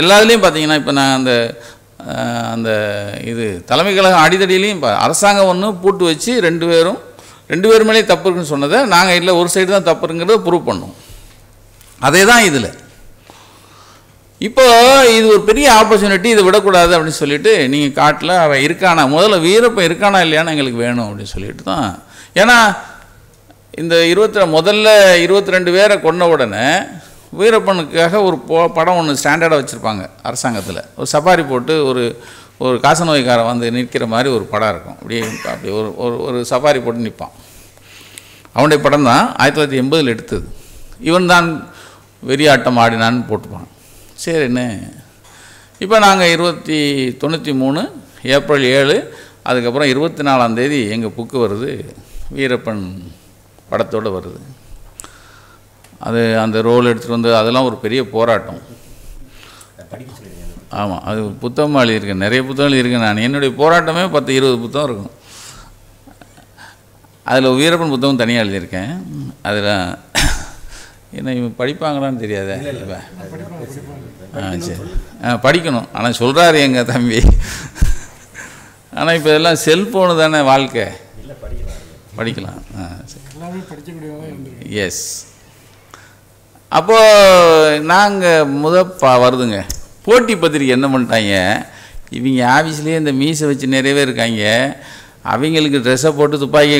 எல்லாத்துலேயும் பார்த்தீங்கன்னா இப்போ நான் அந்த இது தலைமை கழகம் அடித்தடியிலையும் அரசாங்கம் ஒன்று பூட்டு வச்சு 2 பேர் மேலேயும் தப்பு இருக்குன்னு சொன்னதை நாங்கள் இல்லை ஒரு சைடு தான் தப்புங்கிறத ப்ரூவ் பண்ணோம். அதே தான் இதில். இப்போ இது ஒரு பெரிய ஆப்பர்ச்சுனிட்டி, இதை விடக்கூடாது அப்படின்னு சொல்லிட்டு நீங்கள் காட்டில் அவன் இருக்கானா, முதல்ல வீரப்பன் இருக்கானா இல்லையான்னு எங்களுக்கு வேணும் அப்படின்னு சொல்லிட்டு தான். ஏன்னா இந்த முதல்ல 22 பேரை கொன்ன உடனே வீரப்பனுக்காக ஒரு படம் ஒன்று ஸ்டாண்டர்டாக வச்சுருப்பாங்க அரசாங்கத்தில். ஒரு சஃபாரி போட்டு ஒரு காசநோய்க்காரன் வந்து நிற்கிற மாதிரி ஒரு படம் இருக்கும். அப்படி ஒரு சஃபாரி போட்டு நிற்பான். அவனுடைய படம் தான் 1980 எடுத்தது. இவன் தான் வெறியாட்டம் ஆடினான்னு போட்டுப்பான். சரின்னு இப்போ நாங்கள் 93 ஏப்ரல் 7, அதுக்கப்புறம் 24ஆம் தேதி எங்கள் புக்கு வருது, வீரப்பன் படத்தோடு வருது. அது அந்த ரோல் எடுத்துகிட்டு வந்து அதெல்லாம் ஒரு பெரிய போராட்டம். ஆமாம், அது புத்தகமாக எழுதியிருக்கேன், நிறைய புத்தகம் எழுதியிருக்கேன். நான் என்னுடைய போராட்டமே 10-20 புத்தகம் இருக்கும். அதில் வீரப்பன் புத்தகம் தனியாக எழுதியிருக்கேன். அதில் என்ன இவன் படிப்பாங்களான்னு தெரியாத. சரி, படிக்கணும். ஆனால் சொல்கிறாரு எங்கள் தம்பி. ஆனால் இப்போ இதெல்லாம் செல்ஃபோனு தானே வாழ்க்கை, படிக்கலாம். எஸ். அப்போது நாங்கள் வருதுங்க போட்டி பத்திரிக்கை என்ன பண்ணிட்டாங்க, இவங்க ஆஃபீஸ்லேயே இந்த மீசை வச்சு நிறைய பேர் இருக்காங்க, அவங்களுக்கு ட்ரெஸ்ஸை போட்டு துப்பாக்கி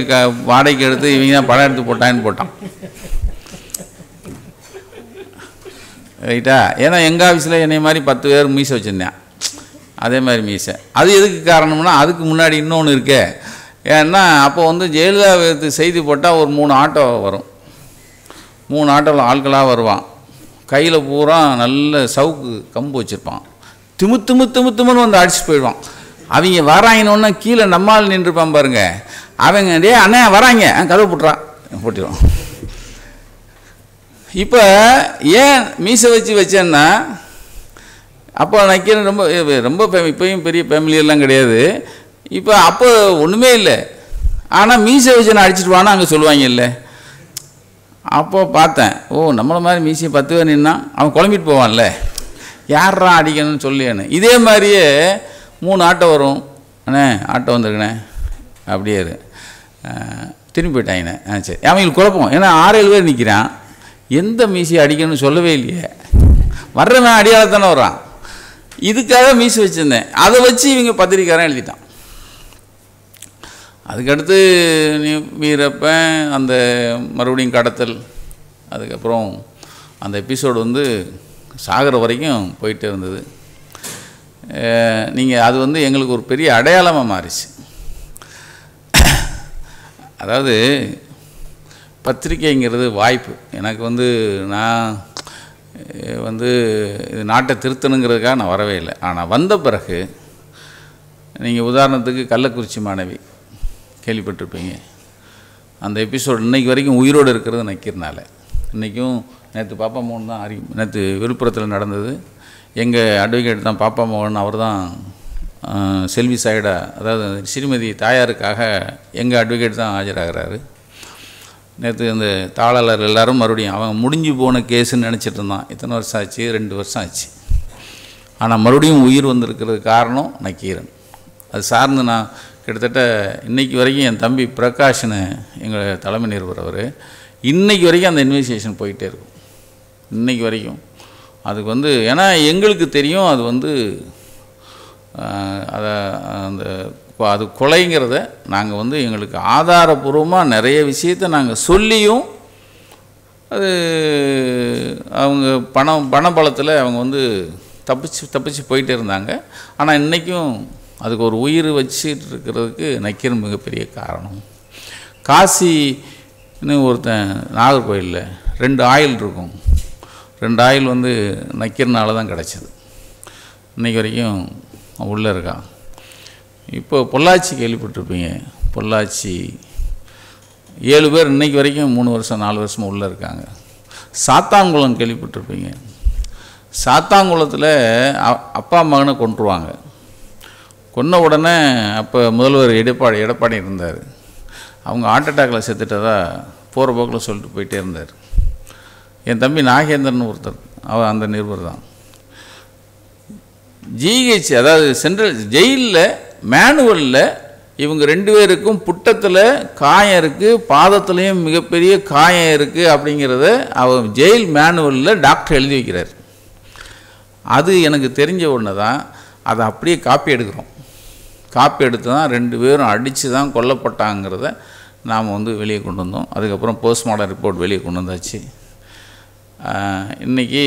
வாடகைக்கு எடுத்து இவங்க தான் படம் எடுத்து போட்டான்னு போட்டான். ரைட்டா? ஏன்னா எங்கள் ஆஃபீஸில் என்னை மாதிரி 10 பேர் மீசை வச்சுருந்தேன், அதே மாதிரி மீசை. அது எதுக்கு காரணம்னா, அதுக்கு முன்னாடி இன்னொன்று இருக்கே. ஏன்னா அப்போ வந்து ஜெயலலிதா செய்தி போட்டால் ஒரு 3 ஆட்டோ வரும். 3 ஆட்டோவில் ஆட்களாக வருவான். கையில் பூரா நல்ல சவுக்கு கம்பு வச்சுருப்பான். திமுன்னு வந்து அடிச்சுட்டு போயிடுவான். அவங்க வராங்கன்னு கீழே நம்மால் நின்றுப்பான் பாருங்க. அவங்க டே அண்ணே வராங்க, கதவு போட்டுருவான். இப்போ ஏன் மீசை வச்சேன்னா, அப்போ நக்கீரன் ரொம்ப இப்போயும் பெரிய ஃபேமிலியெல்லாம் கிடையாது. இப்போ அப்போ ஒன்றுமே இல்லை. ஆனால் மீசை வச்சு நான் அடிச்சுட்டு வானா அங்கே சொல்லுவாங்க இல்லை. அப்போது பார்த்தேன், நம்மளை மாதிரி மீசையை 10 பேர் நின்னா அவன் குழம்பிட்டு போவான்ல, யாரா அடிக்கணும்னு சொல்லியானு. இதே மாதிரியே 3 ஆட்டோ வரும். அண்ணே ஆட்டோ வந்துருக்கண்ணே, அப்படியே திரும்பி போயிட்டாங்கண்ணே. சரி, அவங்களுக்கு குழப்பம். ஏன்னா 6-7 பேர் நிற்கிறான், எந்த மீசையை அடிக்கணும்னு சொல்லவே இல்லையே. வர்றவன் அடியாளத்தானே வர்றான். இதுக்காக மீசை வச்சுருந்தேன். அதை வச்சு இவங்க பத்திரிக்காரன் எழுதிட்டான். அதுக்கடுத்து வீரப்பன் அந்த மறுபடியும் கடத்தல், அதுக்கப்புறம் அந்த எபிசோடு வந்து சாகிற வரைக்கும் போயிட்டே இருந்தது. நீங்கள் அது வந்து எங்களுக்கு ஒரு பெரிய அடையாளமாக மாறிச்சு. அதாவது பத்திரிக்கைங்கிறது வாய்ப்பு. எனக்கு வந்து நான் வந்து இது நாட்டை திருத்தணுங்கிறதுக்காக நான் வரவே இல்லை. ஆனால் வந்த பிறகு நீங்கள் உதாரணத்துக்கு கள்ளக்குறிச்சி மாணவி கேள்விப்பட்டிருப்பீங்க. அந்த எபிசோடு இன்றைக்கி வரைக்கும் உயிரோடு இருக்கிறது நக்கீரனால. இன்றைக்கும் நேற்று பாப்பா மோகன் தான் நேற்று விழுப்புரத்தில் நடந்தது. எங்கள் அட்வொகேட் தான் பாப்பா மோகன். அவர் தான் செல்வி சாயிடா, அதாவது ஸ்ரீமதி தாயாருக்காக எங்கள் அட்வொகேட் தான் ஆஜராகிறாரு. நேற்று அந்த தாளாளர் எல்லோரும் மறுபடியும் அவன் முடிஞ்சு போன கேஸுன்னு நினச்சிட்டு இருந்தான். இத்தனை வருஷம் ஆச்சு, 2 வருஷம் ஆச்சு. ஆனால் மறுபடியும் உயிர் வந்திருக்கிறது காரணம் நக்கீரன். அது சார்ந்து நான் கிட்டத்தட்ட இன்றைக்கி வரைக்கும் என் தம்பி பிரகாஷ்னு எங்கள் தலைமை நிருபர் அவர், இன்றைக்கி வரைக்கும் அந்த இன்வெஸ்டிகேஷன் போயிட்டே இருக்கும். இன்றைக்கி வரைக்கும் அதுக்கு வந்து, ஏன்னா எங்களுக்கு தெரியும் அது வந்து அதை அது கொலைங்கிறத நாங்கள் வந்து எங்களுக்கு ஆதாரபூர்வமாக நிறைய விஷயத்தை நாங்கள் சொல்லியும் அது அவங்க பணபலத்தில் அவங்க வந்து தப்பிச்சு போயிட்டே இருந்தாங்க. ஆனால் இன்றைக்கும் அதுக்கு ஒரு உயிர் வச்சுட்டு இருக்கிறதுக்கு நக்கீரன் மிகப்பெரிய காரணம். காசின்னு ஒருத்தன் நாகர்கோயிலில் 2 ஆயில் இருக்கும். 2 ஆயில் வந்து நக்கீரனால தான் கிடச்சிது. இன்றைக்கி வரைக்கும் உள்ளே இருக்கான். இப்போ பொள்ளாச்சி கேள்விப்பட்டிருப்பீங்க. பொள்ளாச்சி 7 பேர் இன்றைக்கி வரைக்கும் 3 வருஷம் 4 வருஷமாக உள்ளே இருக்காங்க. சாத்தான்குளம் கேள்விப்பட்டிருப்பீங்க. சாத்தான்குளத்தில் அப்பா மகனை கொன்றுவாங்க. கொன்ன உடனே அப்போ முதல்வர் எடப்பாடி இருந்தார். அவங்க ஹார்ட் அட்டாக்கில் செத்துட்டதா போகிற போக்கில் சொல்லிட்டு போயிட்டே இருந்தார். என் தம்பி நாகேந்திரன் ஒருத்தர், அவர் அந்த நிருபர் தான். ஜிஹெச் அதாவது சென்ட்ரல் ஜெயிலில் மேனுவலில் இவங்க 2 பேருக்கும் புட்டத்தில் காயம் இருக்குது, பாதத்துலேயும் மிகப்பெரிய காயம் இருக்குது அப்படிங்கிறத அவர் ஜெயில் மேனுவலில் டாக்டர் எழுதி வைக்கிறார். அது எனக்கு தெரிஞ்ச ஒன்று தான். அதை அப்படியே காப்பி எடுக்கிறோம். காப்பி எடுத்து தான் 2 பேரும் அடித்து தான் கொல்லப்பட்டாங்கிறத நாம் வந்து வெளியே கொண்டு வந்தோம். அதுக்கப்புறம் போஸ்ட்மார்ட்டம் ரிப்போர்ட் வெளியே கொண்டு வந்தாச்சு. இன்றைக்கி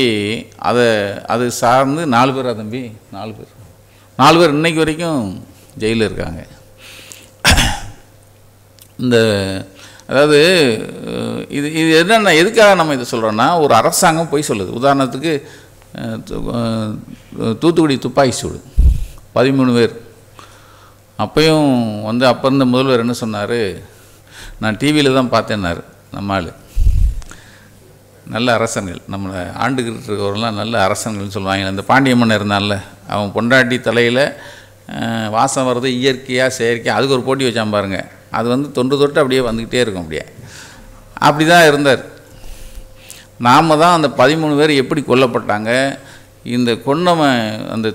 அது சார்ந்து 4 பேரா தம்பி 4 பேர் இன்றைக்கி வரைக்கும் ஜெயிலில் இருக்காங்க. இந்த அதாவது இது என்னென்ன எதுக்காக நம்ம இதை சொல்கிறோன்னா, ஒரு அரசாங்கம் பொய் சொல்லுது. உதாரணத்துக்கு தூத்துக்குடி துப்பாக்கி சூடு 13 பேர். அப்பையும் வந்து அப்போ இருந்த முதல்வர் என்ன சொன்னார், நான் டிவியில் தான் பார்த்தேன்னாரு. நம்ம ஆள் நல்ல அரசன்கள், நம்மளை ஆண்டுகிட்டு இருக்கிறவரெலாம் நல்ல அரசன்கள்னு சொல்லுவாங்க. இந்த பாண்டியம்மன் இருந்தான்ல, அவன் பொண்டாட்டி தலையில் வாசம் வர்றது இயற்கையாக செயற்கையாக அதுக்கு ஒரு போட்டி வச்சான் பாருங்க. அது வந்து தொட்டு அப்படியே வந்துக்கிட்டே இருக்கும். அப்படி தான் இருந்தார். நாம் தான் அந்த 13 பேர் எப்படி கொல்லப்பட்டாங்க, இந்த கொன்னவன் அந்த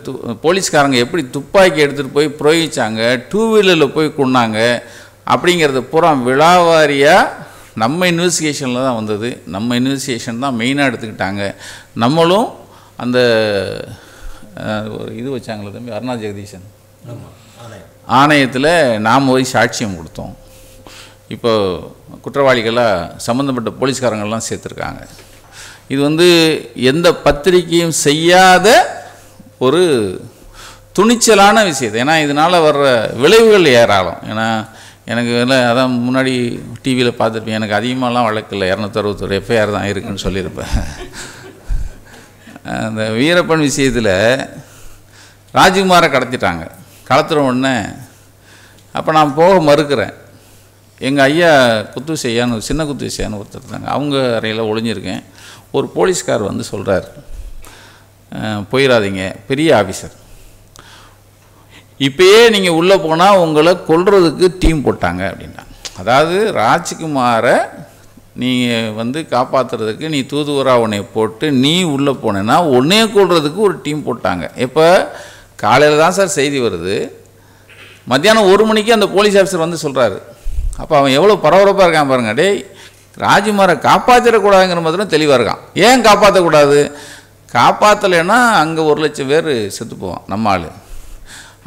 போலீஸ்காரங்க எப்படி துப்பாக்கி எடுத்துகிட்டு போய் புரோகிச்சாங்க, 2 வீலரில் போய் கொன்னாங்க அப்படிங்கிறத பூரா விழாவாரியாக நம்ம இன்வெஸ்டிகேஷனில் தான் வந்தது. நம்ம இன்வெஸ்டிகேஷன் தான் மெயினாக எடுத்துக்கிட்டாங்க. நம்மளும் அந்த ஒரு இது வச்சாங்களே தம்பி அருணா ஜெகதீசன் ஆணையத்தில் நாம் போய் சாட்சியம் கொடுத்தோம். இப்போ குற்றவாளிகளாக சம்மந்தப்பட்ட போலீஸ்காரங்கள்லாம் சேர்த்துருக்காங்க. இது வந்து எந்த பத்திரிக்கையும் செய்யாத ஒரு துணிச்சலான விஷயத்தை. ஏன்னா இதனால் வர்ற விளைவுகள் ஏராளம். ஏன்னா எனக்கு அதான் முன்னாடி டிவியில் பார்த்துருப்பேன். எனக்கு அதிகமாகலாம் வழக்கில்லை, 261 எஃப்ஐஆர் தான் இருக்குதுன்னு சொல்லியிருப்பேன். அந்த வீரப்பன் விஷயத்தில் ராஜ்குமாரை கடத்திட்டாங்க. கடத்துகிற உடனே அப்போ நான் போக மறுக்கிறேன். எங்கள் ஐயா குத்துசையான்னு சின்ன குத்துசையான்னு ஒருத்தர் இருந்தாங்க, அவங்க அறையில் ஒளிஞ்சிருக்கேன். ஒரு போலீஸ்கார் வந்து சொல்கிறார், போயிடாதீங்க, பெரிய ஆஃபீஸர், இப்போயே நீங்கள் உள்ளே போனால் உங்களை கொல்றதுக்கு டீம் போட்டாங்க அப்படின்னா. அதாவது ராஜ்குமாரை நீங்கள் வந்து காப்பாற்றுறதுக்கு நீ தூதுவராக உன்னை போட்டு நீ உள்ளே போனேன்னா உன்னையே கொல்றதுக்கு ஒரு டீம் போட்டாங்க. இப்போ காலையில் தான் சார் செய்தி வருது, மத்தியானம் 1 மணிக்கு அந்த போலீஸ் ஆஃபீஸர் வந்து சொல்கிறாரு. அப்போ அவன் எவ்வளோ பரபரப்பாக இருக்கான் பாருங்க. டேய், ராஜ்குமாரை காப்பாற்றிடக்கூடாதுங்கிற மாதிரி தெளிவாக இருக்கான். ஏன் காப்பாற்றக்கூடாது, காப்பாற்றலைன்னா அங்கே 1 லட்சம் பேர் செத்து போவான் நம்ம ஆள்.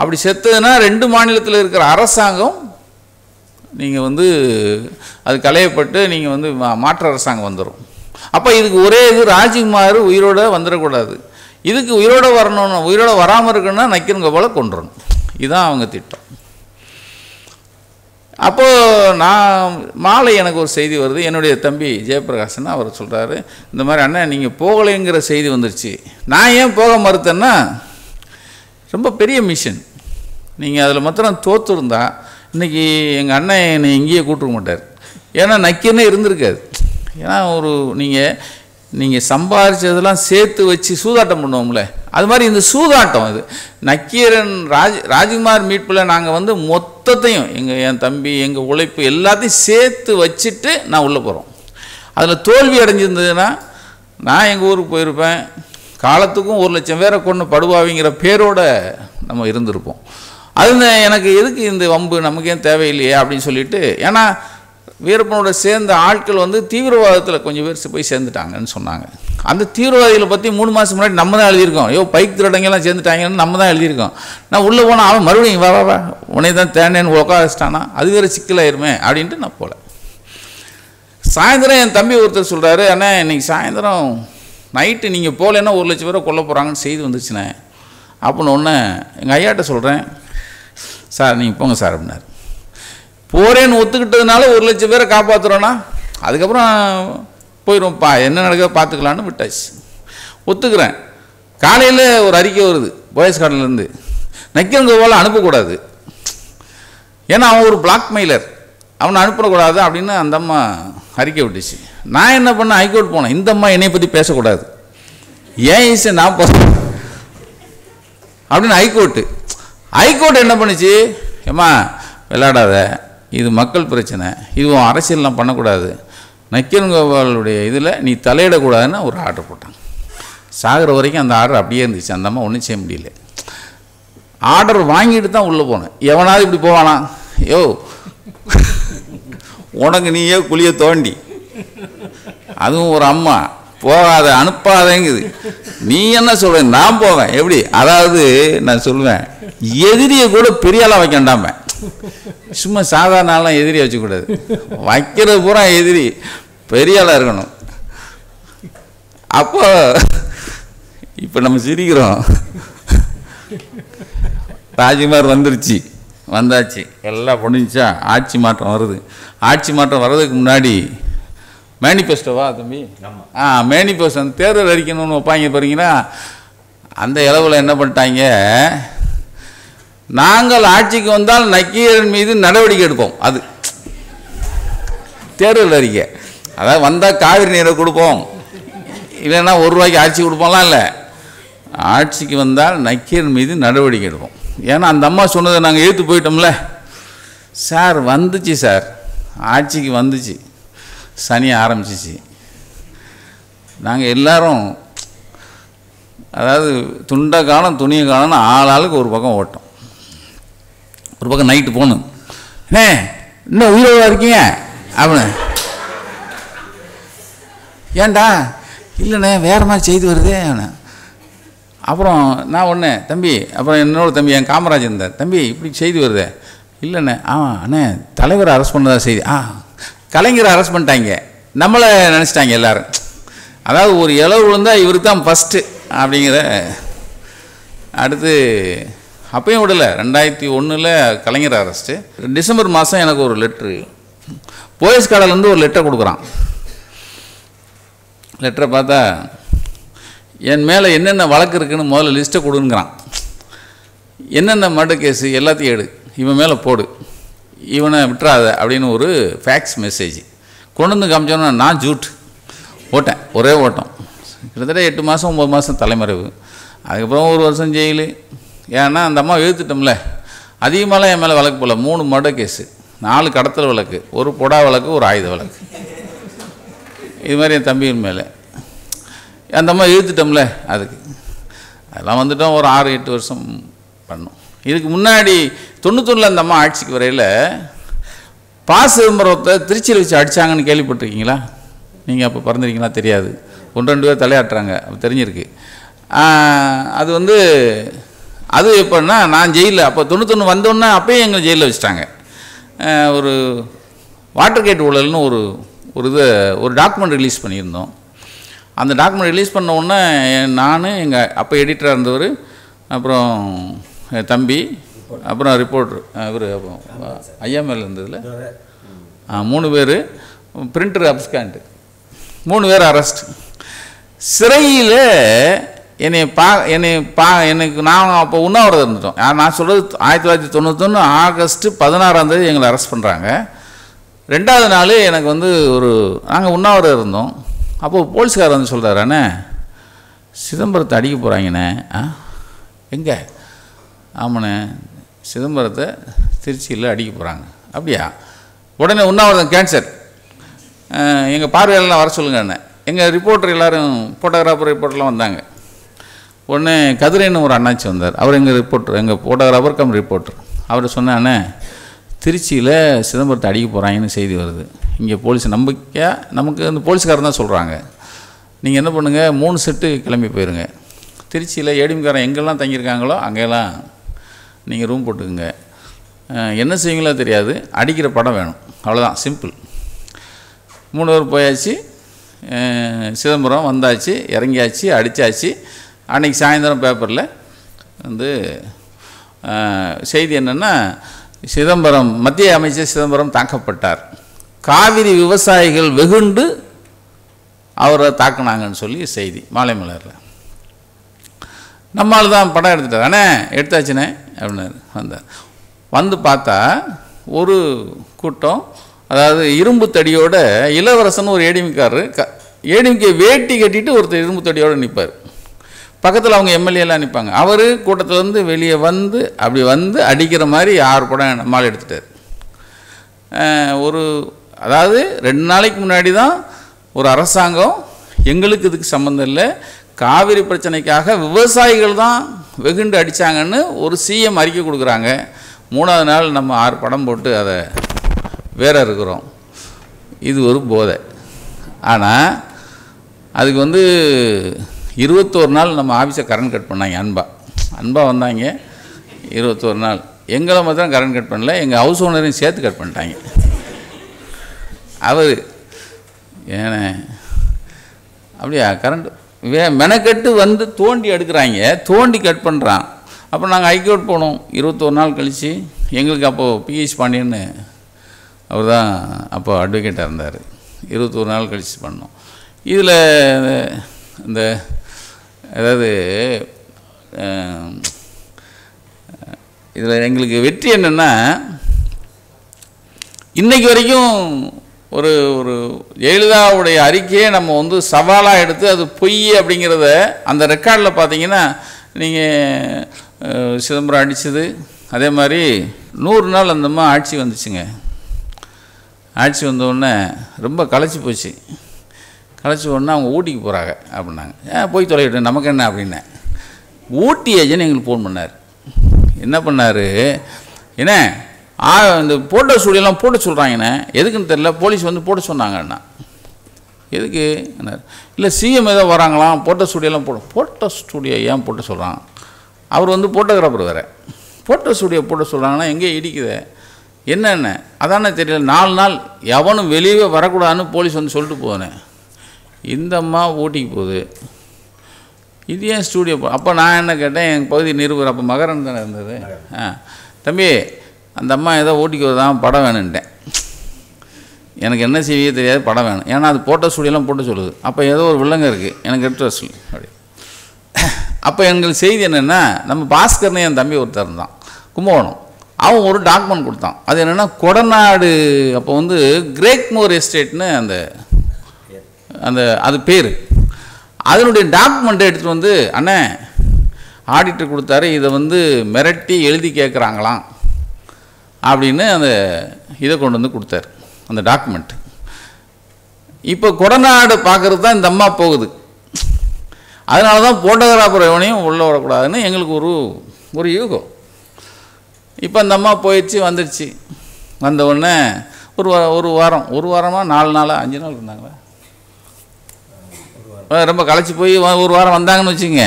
அப்படி செத்துதுன்னா 2 மாநிலத்தில் இருக்கிற அரசாங்கம் நீங்கள் வந்து அது களையப்பட்டு நீங்கள் வந்து மாற்று அரசாங்கம் வந்துடும். அப்போ இதுக்கு ஒரே இது, ராஜ்குமார் உயிரோடு வந்துடக்கூடாது. இதுக்கு உயிரோடு வரணும்னு, உயிரோடு வராமல் இருக்குன்னா நக்கிருங்க போல் கொண்டுறணும். இதுதான் அவங்க திட்டம். அப்போது நான் மாலை எனக்கு ஒரு செய்தி வருது. என்னுடைய தம்பி ஜெயபிரகாஷன் அவர் சொல்கிறாரு, இந்த மாதிரி அண்ணன் நீங்கள் போகலைங்கிற செய்தி வந்துருச்சு. நான் ஏன் போக மறுத்தேன்னா, ரொம்ப பெரிய மிஷன், நீங்கள் அதில் மாத்திரம் தோற்றுருந்தா இன்றைக்கி எங்கள் அண்ணன் என்னை இங்கேயே கூப்பிட்டுக்க மாட்டார். ஏன்னா நக்கியனே இருந்திருக்காது. ஏன்னா ஒரு நீங்கள் சம்பாதிச்சதெல்லாம் சேர்த்து வச்சு சூதாட்டம் பண்ணுவோம்ல, அது மாதிரி இந்த சூதாட்டம் இது. நக்கீரன் ராஜ்குமார் மீட்பில் நாங்கள் வந்து மொத்தத்தையும் என் தம்பி எங்கள் உழைப்பு எல்லாத்தையும் சேர்த்து வச்சுட்டு நான் உள்ளே போகிறோம். அதில் தோல்வி அடைஞ்சிருந்ததுன்னா நான் எங்கள் ஊருக்கு போயிருப்பேன், காலத்துக்கும் 1 லட்சம் பேரை கொண்டு படுவாவிங்கிற பேரோடு நம்ம இருந்திருப்போம். அது எனக்கு எதுக்கு இந்த வம்பு, நமக்கு ஏன் தேவையில்லையே அப்படின்னு சொல்லிட்டு. ஏன்னா வீரப்பனோட சேர்ந்த ஆட்கள் வந்து தீவிரவாதத்தில் கொஞ்சம் பேர் போய் சேர்ந்துட்டாங்கன்னு சொன்னாங்க. அந்த தீவிரவாதிகளை பற்றி 3 மாதம் முன்னாடி நம்ம தான் எழுதியிருக்கோம். பைக் திருடங்கெல்லாம் சேர்ந்துட்டாங்கன்னு நம்ம தான் எழுதியிருக்கோம். நான் உள்ளே போனால் அவன் மறுபடியும் வா உன்னை தான் தேனேன்னு உட்கார வச்சிட்டானா, அது வேறு சிக்கலாயிருமே அப்படின்ட்டு நான் போகல. சாயந்தரம் என் தம்பி ஒருத்தர் சொல்கிறாரு, அண்ணா இன்றைக்கி சாயந்தரம் நைட்டு நீங்கள் போகலன்னா 1 லட்சம் பேரை கொல்ல போகிறாங்கன்னு செய்தி வந்துச்சுண்ணே அப்படின்னு. ஒன்று எங்கள் ஐயாட்ட சொல்கிறேன், சார் நீங்கள் போங்க சார் அப்படின்னாரு. போகிறேன்னு ஒத்துக்கிட்டதுனால 1 லட்சம் பேரை காப்பாற்றுறோன்னா அதுக்கப்புறம் போயிடுவோம்ப்பா, என்ன நடக்குதோ பார்த்துக்கலான்னு விட்டாச்சு. ஒத்துக்கிறேன். காலையில் ஒரு அறிக்கை வருது போயஸ் கார்டிலேருந்து, நக்கிரங்க போல் அனுப்பக்கூடாது, ஏன்னா அவன் ஒரு பிளாக்மெயிலர், அவனை அனுப்பிடக்கூடாது அப்படின்னு அந்த அம்மா அறிக்கை விட்டுச்சு. நான் என்ன பண்ணேன், ஹைகோர்ட் போனேன். இந்த அம்மா என்னை பற்றி பேசக்கூடாது, ஏன் ஈஸி நான் அப்படின்னு ஹைகோர்ட் என்ன பண்ணுச்சு, ஏம்மா விளையாடாத, இது மக்கள் பிரச்சனை, இதுவும் அரசியல்லாம் பண்ணக்கூடாது, நக்கீரன் கோபாலுடைய இதில் நீ தலையிடக்கூடாதுன்னு ஒரு ஆர்டர் போட்டாங்க. சாகிற வரைக்கும் அந்த ஆர்டர் அப்படியே இருந்துச்சு. அந்த அம்மா ஒன்றும் செய்ய முடியல. ஆர்டர் வாங்கிட்டு தான் உள்ளே போனேன். எவனாவது இப்படி போவானா, யோ உனக்கு நீயே குழியை தோண்டி, அதுவும் ஒரு அம்மா போகாத அனுப்பாதேங்குது, நீ என்ன சொல்ற, நான் போவேன் எப்படி? அதாவது நான் சொல்லுவேன், எதிரியை கூட பெரிய ஆளாக வைக்க வேண்டாம, சும்மா சாதாரண ஆளாம் எதிரியை வச்சுக்கூடாது, வைக்கிறது பூரா எதிரி பெரிய ஆளாக இருக்கணும். அப்போ இப்போ நம்ம சிரிக்கிறோம், ராஜ்குமார் வந்தாச்சு, எல்லாம் முடிஞ்சா ஆட்சி மாற்றம் வருது. ஆட்சி மாற்றம் வர்றதுக்கு முன்னாடி மேனிஃபெஸ்டோவா தம்பி, மேனிஃபெஸ்டோ அந்த தேர்தல் அறிக்கணும்னு வைப்பாங்க பாருங்களா, அந்த இளவில் என்ன பண்ணிட்டாங்க, நாங்கள் ஆட்சிக்கு வந்தால் நக்கீரன் மீது நடவடிக்கை எடுப்போம். அது தேர்தல் அறிக்கை. அதாவது வந்தால் காவிரி நீரை கொடுப்போம், இல்லைன்னா ₹1 ஆட்சி கொடுப்போம்லாம் இல்லை, ஆட்சிக்கு வந்தால் நக்கீரன் மீது நடவடிக்கை எடுப்போம். ஏன்னா அந்த அம்மா சொன்னதை நாங்கள் ஏற்று போயிட்டோம்ல. சார் வந்துச்சு, சார் ஆட்சிக்கு வந்துச்சு, சனி ஆரம்பிச்சிச்சு. நாங்கள் எல்லாரும் அதாவது துண்டை காலம் துணியை காலம்னு ஆளுக்கு ஒரு பக்கம் ஓட்டோம். ஒரு பக்கம் நைட்டு போகணும், இன்னும் உயிரோட இருக்கீங்க அப்படின்னு. ஏன்டா, இல்லைண்ணே வேறு மாதிரி செய்தி வருது. அப்புறம் நான் ஒன்று தம்பி, அப்புறம் என்னோட தம்பி என் காமராஜ் இருந்தார், தம்பி இப்படி செய்தி வருது. இல்லைண்ணே, அண்ணே தலைவரை அரெஸ்ட் பண்ணதா செய்தி. கலைஞரை அரெஸ்ட் பண்ணிட்டாங்க, நம்மளை நினச்சிட்டாங்க எல்லோரும். அதாவது ஒரு இளவு விழுந்தால் இவருக்கு தான் ஃபஸ்ட்டு அப்படிங்கிற. அடுத்து அப்பயும் விடலை, 2001 கலைஞர் அரெஸ்ட்டு. டிசம்பர் மாதம் எனக்கு ஒரு லெட்ரு, போலீஸ் கார்டிலேருந்து ஒரு லெட்டர் கொடுக்குறான். லெட்டரை பார்த்தா என் மேலே என்னென்ன வழக்கு இருக்குதுன்னு முதல்ல லிஸ்ட்டை கொடுங்கிறான். என்னென்ன மர்டர் கேஸு எல்லாத்தையும் எடு, இவன் மேலே போடு, இவனை விட்டுறாத அப்படின்னு ஒரு ஃபேக்ஸ் மெசேஜ் கொண்டு வந்து காமிச்சோன்னா நான் ஜூட் ஓட்டேன், ஒரே ஓட்டம். கிட்டத்தட்ட 8 மாதம் 9 மாதம் தலைமறைவு. அதுக்கப்புறம் 1 வருஷம் ஜெயிலு. ஏன்னா அந்த அம்மா எழுத்துட்டோம்ல, அதிகமாகலாம் என் மேலே வழக்கு போகல. 3 மர்டர் கேஸு, 4 கடத்தல் வழக்கு, ஒரு பொடா வழக்கு, ஒரு ஆயுத வழக்கு. இது மாதிரி என் தம்பியின் மேலே அந்த அம்மா எழுத்துட்டோம்ல, அதுக்கு அதெல்லாம் வந்துட்டோம். ஒரு 6-8 வருஷம் பண்ணோம். இதுக்கு முன்னாடி 91 அந்த அம்மா ஆட்சிக்கு வரையில் சிதம்பரத்தை திருச்சியில் வச்சு அடித்தாங்கன்னு கேள்விப்பட்டிருக்கீங்களா? நீங்கள் அப்போ பிறந்திருக்கீங்களா தெரியாது, 1-2 பேர் தலையாட்டுறாங்க, தெரிஞ்சிருக்கு. அது அது எப்போன்னா நான் ஜெயிலில் அப்போ 91 வந்தோன்னே அப்போயே எங்களை ஜெயிலில் வச்சுட்டாங்க. ஒரு வாட்டர் கேட் ஊழல்னு ஒரு டாக்குமெண்ட் ரிலீஸ் பண்ணியிருந்தோம். அந்த டாக்குமெண்ட் ரிலீஸ் பண்ண உடனே நான், எங்கள் அப்போ எடிட்டராக இருந்தவர், அப்புறம் என் தம்பி, அப்புறம் ரிப்போர்ட்ரு இவர் ஐஎம்எல் இருந்ததில் 3 பேர், பிரிண்டர் அப்ஸ்காண்ட் 3 பேர் அரெஸ்ட். சிறையில் எனக்கு நான் அப்போ உண்ணாவிரதம் இருந்துட்டோம். நான் சொல்கிறது 1991 ஆகஸ்ட் 16 எங்களை அரெஸ்ட் பண்ணுறாங்க. 2வது நாள் எனக்கு நாங்கள் உண்ணாவிரதம் இருந்தோம். அப்போது போலீஸ்காரர் சொல்கிறாரு, அண்ணே சிதம்பரத்தை அடிக்க போகிறாங்கண்ணே. எங்கே? ஆமாண்ணே, சிதம்பரத்தை திருச்சியில் அடிக்க போகிறாங்க. அப்படியா? உடனே உண்ணாவிரதம் கேன்சல், எங்கள் பார்வையாளர்லாம் வர சொல்லுங்க அண்ணே. எங்கள் ரிப்போர்ட்டர் எல்லோரும் ஃபோட்டோகிராஃபர் ரிப்போர்ட்டர்லாம் வந்தாங்க. உடனே கதிரைன்னு ஒரு அண்ணாச்சி வந்தார், அவர் எங்கள் ஃபோட்டோகிராஃபர் கம் ரிப்போர்ட்டர். அவர் சொன்னாண்ணே, திருச்சியில் சிதம்பரத்தை அடிக்க போகிறாங்கன்னு செய்தி வருது. இங்கே போலீஸ் நம்பிக்கையாக நமக்கு அந்த போலீஸ்காரன் தான் சொல்கிறாங்க. நீங்கள் என்ன பண்ணுங்கள், 3 செட்டு கிளம்பி போயிருங்க. திருச்சியில் ஏடிஎம்காரன் எங்கெல்லாம் தங்கியிருக்காங்களோ அங்கெல்லாம் நீங்கள் ரூம் போட்டுக்குங்க. என்ன செய்வீங்களோ தெரியாது, அடிக்கிற படம் வேணும், அவ்வளோதான், சிம்பிள். 3 பேர் போயாச்சு. சிதம்பரம் வந்தாச்சு, இறங்கியாச்சு, அடித்தாச்சு. அன்றைக்கி சாயந்தரம் பேப்பரில் செய்தி என்னென்னா, சிதம்பரம் மத்திய அமைச்சர் சிதம்பரம் தாக்கப்பட்டார், காவிரி விவசாயிகள் வெகுண்டு அவரை தாக்குனாங்கன்னு சொல்லி செய்தி மாலை மலரில். நம்மால் தான் படம் எடுத்துட்டார். அண்ணே எடுத்தாச்சுண்ணே அப்படின்னாரு. வந்தார். வந்து பார்த்தா ஒரு கூட்டம், அதாவது இரும்பு தடியோட இளவரசன் ஒரு ஏடிஎம்காரரு, ஏடிஎம்கே வேட்டி கட்டிட்டு ஒருத்தர் இரும்பு தடியோடு நிற்பார். பக்கத்தில் அவங்க எம்எல்ஏலாம் நிற்பாங்க. அவர் கூட்டத்திலேருந்து வெளியே வந்து அப்படி வந்து அடிக்கிற மாதிரி 6 படம் நம்மால் எடுத்துட்டார். அதாவது 2 நாளைக்கு முன்னாடி தான் ஒரு அரசாங்கம் எங்களுக்கு இதுக்கு சம்மந்தம் இல்லை, காவிரி பிரச்சனைக்காக விவசாயிகள் தான் வெகுண்டு அடித்தாங்கன்னு ஒரு சிஎம் அறிக்கை கொடுக்குறாங்க. 3ஆவது நாள் நம்ம 6 படம் போட்டு அதை வேற இருக்கிறோம். இது ஒரு போதை. ஆனால் அதுக்கு 21 நாள் நம்ம ஆஃபீஸை கரண்ட் கட் பண்ணாங்க. அன்பா வந்தாங்க 21 நாள். எங்களை மாத்திரம் கரண்ட் கட் பண்ணல, எங்கள் ஹவுஸ் ஓனரையும் சேர்த்து கட் பண்ணிட்டாங்க. அவர் ஏன்னா அப்படியா கரண்ட் மெனக்கட்டு வந்து தோண்டி எடுக்கிறாங்க, தோண்டி கட் பண்ணுறான். அப்போ நாங்கள் ஹைகோர்ட் போனோம். 21 நாள் கழித்து எங்களுக்கு அப்போது பிஹெச் பாண்டியன்னு அவர் தான் அப்போ அட்வொகேட்டாக இருந்தார். 21 நாள் கழித்து பண்ணோம். இதில் இந்த அதாவது இதில் எங்களுக்கு வெற்றி என்னென்னா, இன்றைக்கு வரைக்கும் ஒரு ஜெயலலிதாவுடைய அறிக்கையை நம்ம சவாலாக எடுத்து அது பொய் அப்படிங்கிறத அந்த ரெக்கார்டில் பார்த்தீங்கன்னா, நீங்கள் சிதம்பரம் அடித்தது, அதே மாதிரி 100 நாள் அந்தம்மா ஆட்சி வந்துச்சுங்க. ஆட்சி வந்தோடனே ரொம்ப களைச்சி போச்சு. களைச்சி உடனே அவங்க ஊட்டிக்கு போகிறாங்க அப்படின்னாங்க. போய் தொலைவிட்டு நமக்கு என்ன அப்படின்னேன். ஊட்டி ஏஜென்ட் எங்களுக்கு ஃபோன் பண்ணார். என்ன பண்ணார், என்ன இந்த போட்டோ ஸ்டூடியோலாம் போட்டு சொல்கிறாங்கண்ணே, எதுக்குன்னு தெரில, போலீஸ் போட்டு சொன்னாங்கண்ணா. எதுக்கு என்ன இல்லை, சிஎம் ஏதோ வராங்களாம், போட்டோ ஸ்டூடியோலாம் போட்டோ ஸ்டூடியோ ஏன் போட்டு சொல்கிறான்? அவர் ஃபோட்டோகிராஃபர் வேறு. போட்டோ ஸ்டூடியோ போட்டு சொல்கிறாங்கன்னா எங்கே இடிக்குது என்னென்ன அதானே தெரியல. 4 நாள் எவனும் வெளியே வரக்கூடாதுன்னு போலீஸ் சொல்லிட்டு போனேன். இந்த அம்மா ஊட்டிக்கு போகுது, இது ஏன் ஸ்டூடியோ அப்போ நான் என்ன கேட்டேன், எங்கள் பகுதி நிருபர் அப்போ மகரன் தானே இருந்தது. தம்பி அந்த அம்மா ஏதோ ஊட்டிக்கு வருதான், படம் வேணுன்ட்டேன். எனக்கு என்ன செய்ய தெரியாது, படம் வேணும். ஏன்னா அது போட்டோ ஸ்டூடியோலாம் போட்டு சொல்லுது. அப்போ ஏதோ ஒரு வில்லங்க இருக்குது, எனக்கு எடுத்து சொல்லு அப்படி. அப்போ எங்களுக்கு செய்தி என்னென்னா, நம்ம பாஸ்கர்னு என் தம்பி ஒருத்தர் இருந்தான் கும்பகோணம். அவன் ஒரு டாக்குமெண்ட் கொடுத்தான். அது என்னென்னா கொடநாடு, அப்போ கிரேக்மோர் எஸ்டேட்னு அந்த அது பேர். அதனுடைய டாக்குமெண்ட்டை எடுத்துகிட்டு அண்ணே ஆடிட்டர் கொடுத்தாரு, இதை மிரட்டி எழுதி கேட்குறாங்களாம் அப்படின்னு அந்த இதை கொண்டு கொடுத்தாரு, அந்த டாக்குமெண்ட். இப்போ கொடநாடு பார்க்குறது தான் இந்த அம்மா போகுது. அதனால தான் போட்டோகிராஃபர் எவனையும் உள்ளே வரக்கூடாதுன்னு எங்களுக்கு ஒரு யூகம். இப்போ அந்த அம்மா போயிடுச்சு, வந்துடுச்சு. வந்த உடனே ஒரு வாரமாக 4 நாளாக 5 நாள் இருந்தாங்களா, ரொம்ப களைச்சி போய் ஒரு வாரம் வந்தாங்கன்னு வச்சுங்க.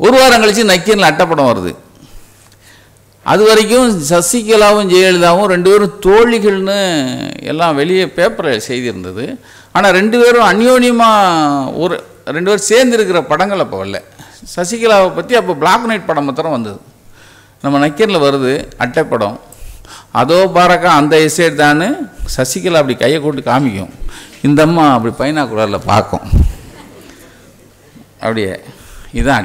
ஒரு வாரம் கழித்து நக்கீரனில் அட்டைப்படம் வருது. அது வரைக்கும் சசிகலாவும் ஜெயலலிதாவும் 2 பேரும் தோழிகள்னு எல்லாம் வெளியே பேப்பரில் செய்தி இருந்தது. ஆனால் 2 பேரும் அந்யோன்யமாக 2 பேரும் சேர்ந்துருக்கிற படங்கள் அப்போ வரல. சசிகலாவை பற்றி அப்போ பிளாக் அண்ட் ஒயிட் படம் மாத்திரம் வந்தது. நம்ம நக்கீரில் வருது அட்டைப்படம். அதோ பாரக்கா அந்த எஸ்டேட் தானே சசிகலா அப்படி கையை கூட்டு காமிக்கும், இந்த அம்மா அப்படி பைனாக்குலரில் பார்க்கும். அப்படியே இதுதான்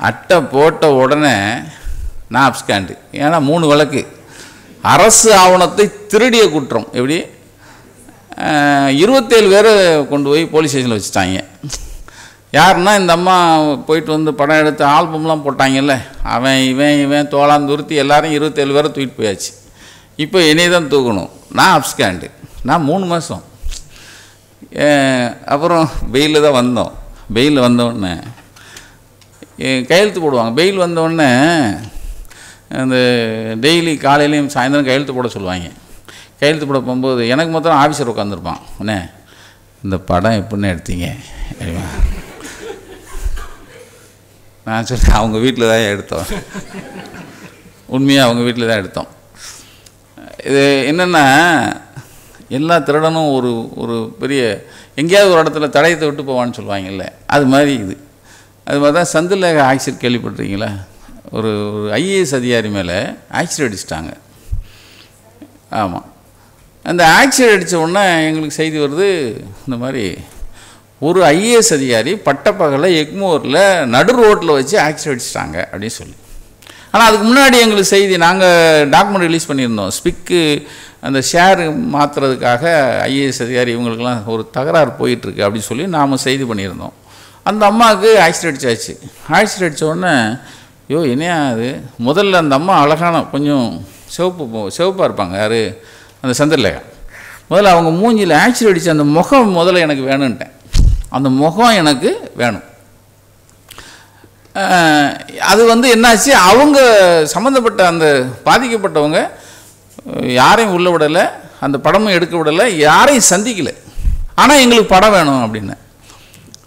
அட்டை போட்ட உடனே நான் அப்ஸ்காண்டு. ஏன்னா 3 வழக்கு, அரசு ஆவணத்தை திருடிய குற்றம். எப்படி 27 பேரை கொண்டு போய் போலீஸ் ஸ்டேஷனில் வச்சுட்டாங்க. யாருன்னா இந்த அம்மா போயிட்டு படம் எடுத்து ஆல்பம்லாம் போட்டாங்கல்ல, அவன் இவன் தோளாந்துருத்தி எல்லாரும் 27 பேரை தூக்கிட்டு போயாச்சு. இப்போ என்னையை தான் தூக்கணும். நான் அப்ஸ்காண்டு. நான் 3 மாதம். அப்புறம் பெயிலில் தான் வந்தோம். பெயில் வந்தோடனே கையெழுத்து போடுவாங்க. பெயில் வந்தோடனே அந்த டெய்லி காலையிலையும் சாயந்தரம் கையெழுத்து போட சொல்லுவாங்க. கையெழுத்து போட போகும்போது எனக்கு மாத்திரம் ஆஃபீஸர் உட்காந்துருப்பான். அண்ணே இந்த படம் எப்படின்னு எடுத்தீங்க? நான் சொல்கிறேன், அவங்க வீட்டில் தான் எடுத்தோம். உண்மையாக அவங்க வீட்டில் தான் எடுத்தோம். இது என்னென்னா, எல்லா திருடனும் ஒரு பெரிய எங்கேயாவது ஒரு இடத்துல தடயத்தை விட்டு போவான்னு சொல்லுவாங்கல்ல, அது மாதிரி இது. அது மாதிரி தான் செந்தில்நாயகம் ஆக்சிடென்ட் கேள்விப்பட்டிருக்கீங்களா? ஒரு ஐஏஎஸ் அதிகாரி மேலே ஆக்சிடென்ட் அடிச்சிட்டாங்க. ஆமாம், அந்த ஆக்சிடென்ட் அடித்த உடனே எங்களுக்கு செய்தி வருது, இந்த மாதிரி ஒரு ஐஏஎஸ் அதிகாரி பட்டப்பகலில் எக்மோரில் நடு ரோட்டில் வச்சு ஆக்சிடென்ட் அடிச்சிட்டாங்க அப்படின்னு சொல்லி. ஆனால் அதுக்கு முன்னாடி எங்களுக்கு செய்தி, நாங்கள் டாக்குமெண்ட் ரிலீஸ் பண்ணியிருந்தோம். ஸ்பிக்கு அந்த ஷேர் மாற்றுறதுக்காக ஐஏஎஸ் அதிகாரி இவங்களுக்கெல்லாம் ஒரு தகராறு போயிட்டுருக்கு அப்படின்னு சொல்லி நாம் செய்தி பண்ணியிருந்தோம். அந்த அம்மாவுக்கு ஆக்சிடென்ட் அடிச்சாச்சு. ஆக்சிடென்ட் அடித்த உடனே ஐயோ என்னையா அது, முதல்ல அந்த அம்மா அழகான கொஞ்சம் சிவப்பாக இருப்பாங்க, யார் அந்த சந்திரலேகா. முதல்ல அவங்க மூஞ்சியில் ஆக்சிடென்ட் அடித்த அந்த முகம் முதல்ல எனக்கு வேணுன்ட்டேன். அந்த முகம் எனக்கு வேணும். அது என்னாச்சு, அவங்க சம்மந்தப்பட்ட அந்த பாதிக்கப்பட்டவங்க யாரையும் உள்ள விடலை, அந்த படமும் எடுக்க விடலை, யாரையும் சந்திக்கலை. ஆனால் எங்களுக்கு படம் வேணும் அப்படின்னு.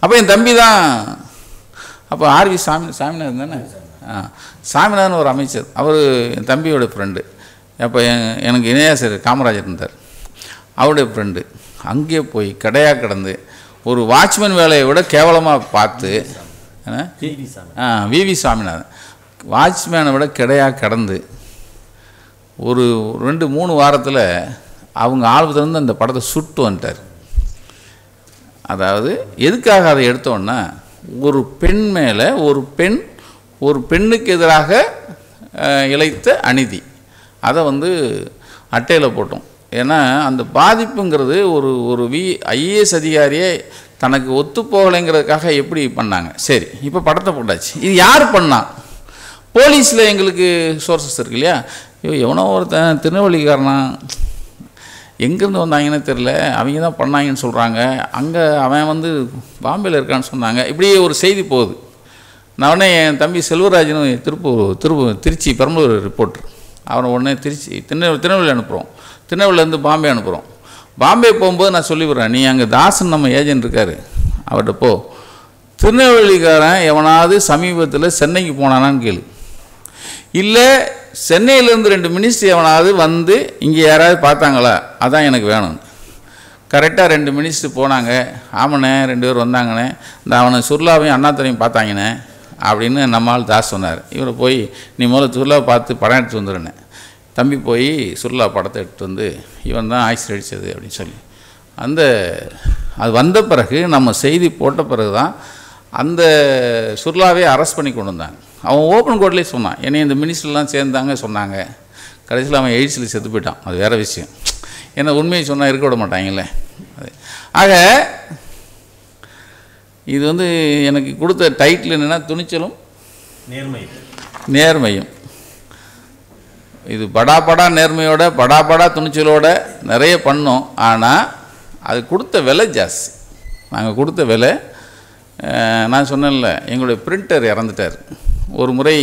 அப்போ என் தம்பி தான், அப்போ ஆர்வி சாமிநாதன் தானே, சாமிநாதன் ஒரு அமைச்சர், அவர் என் தம்பியோட ஃப்ரெண்டு. அப்போ எனக்கு இணையாசர் காமராஜர் இருந்தார், அவருடைய ஃப்ரெண்டு. அங்கேயே போய் கடையாக கிடந்து ஒரு வாட்ச்மேன் வேலையை விட கேவலமாக பார்த்து, விவி சாமிநாதன் வாட்ச்மேனை விட கிடையாக கடந்து ஒரு 2-3 வாரத்தில் அவங்க ஆல்பத்திலேருந்து அந்த படத்தை சுட்டு வந்துட்டார். அதாவது எதுக்காக அதை எடுத்தோன்னா, ஒரு பெண் மேலே ஒரு பெண்ணுக்கு எதிராக இழைத்த அநீதி, அதை அட்டையில் போட்டோம். ஏன்னா அந்த பாதிப்புங்கிறது ஒரு ஐஏஎஸ் அதிகாரியே தனக்கு ஒத்து போகலைங்கிறதுக்காக எப்படி பண்ணாங்க. சரி, இப்போ படத்தை போட்டாச்சு. இது யார் பண்ணா? போலீஸில் எங்களுக்கு சோர்ஸஸ் இருக்கு இல்லையா. எவனோ ஒருத்தன் திருநெல்வேலிக்காரனா, எங்கேருந்து வந்தாங்கன்னு தெரில, அவங்க தான் பண்ணாங்கன்னு சொல்கிறாங்க. அங்கே அவன் பாம்பேயில் இருக்கான்னு சொன்னாங்க. இப்படியே ஒரு செய்தி போகுது. நான் உடனே என் தம்பி செல்வராஜனும் திருச்சி பெரம்பலூர் ரிப்போர்ட்ரு, அவனை உடனே திருநெல்வேலி அனுப்புகிறோம். திருநெல்வேலியிலேருந்து பாம்பே அனுப்புகிறோம். பாம்பே போகும்போது நான் சொல்லிவிட்றேன், நீ அங்கே தாசன் நம்ம ஏஜென்ட் இருக்கார், அவர்கிட்ட போ, திருநெல்வேலிக்காரன் எவனாவது சமீபத்தில் சென்னைக்கு போனானான்னு கேளு, இல்லை சென்னையிலேருந்து 2 மினிஸ்டர் எவனாவது இங்கே யாராவது பார்த்தாங்களா, அதான் எனக்கு வேணும். கரெக்டாக 2 மினிஸ்டர் போனாங்க. ஆமாண்ணே 2 பேர் வந்தாங்கண்ணே, இந்த அவனை சுர்லாவையும் அண்ணாத்தனையும் பார்த்தாங்கண்ணே அப்படின்னு நம்மால் தாஸ் சொன்னார். இவரை போய் நீ முதல்ல சுர்லாவை பார்த்து படம் எடுத்து வந்துடுனேன். தம்பி போய் சுர்லா படத்தை எடுத்துட்டு இவன் தான் ஆக்சிடென்ட் அடித்தது அப்படின்னு சொல்லி அது வந்த பிறகு, நம்ம செய்தி போட்ட பிறகு தான் அந்த சுர்லாவே அரெஸ்ட் பண்ணி கொண்டு வந்தாங்க. அவன் ஓப்பன் கோர்ட்லேயே சொன்னான், என்னை இந்த மினிஸ்டர்லாம் சேர்ந்தாங்க சொன்னாங்க. கடைசியில் அவன் எய்ட்ஸில் செத்து போயிட்டான். அது வேறு விஷயம். ஏன்னா உண்மையை சொன்னால் இருக்க விட மாட்டாங்கல்ல. அது ஆக இது எனக்கு கொடுத்த டைட்டில் என்னென்னா, துணிச்சலும் நேர்மையும். இது படா நேர்மையோட படா துணிச்சலோட நிறைய பண்ணோம். ஆனால் அது கொடுத்த விலை ஜாஸ்தி. நாங்கள் கொடுத்த விலை, நான் சொன்னேன்ல, எங்களுடைய பிரிண்டர் இறந்துட்டார். ஒரு முறை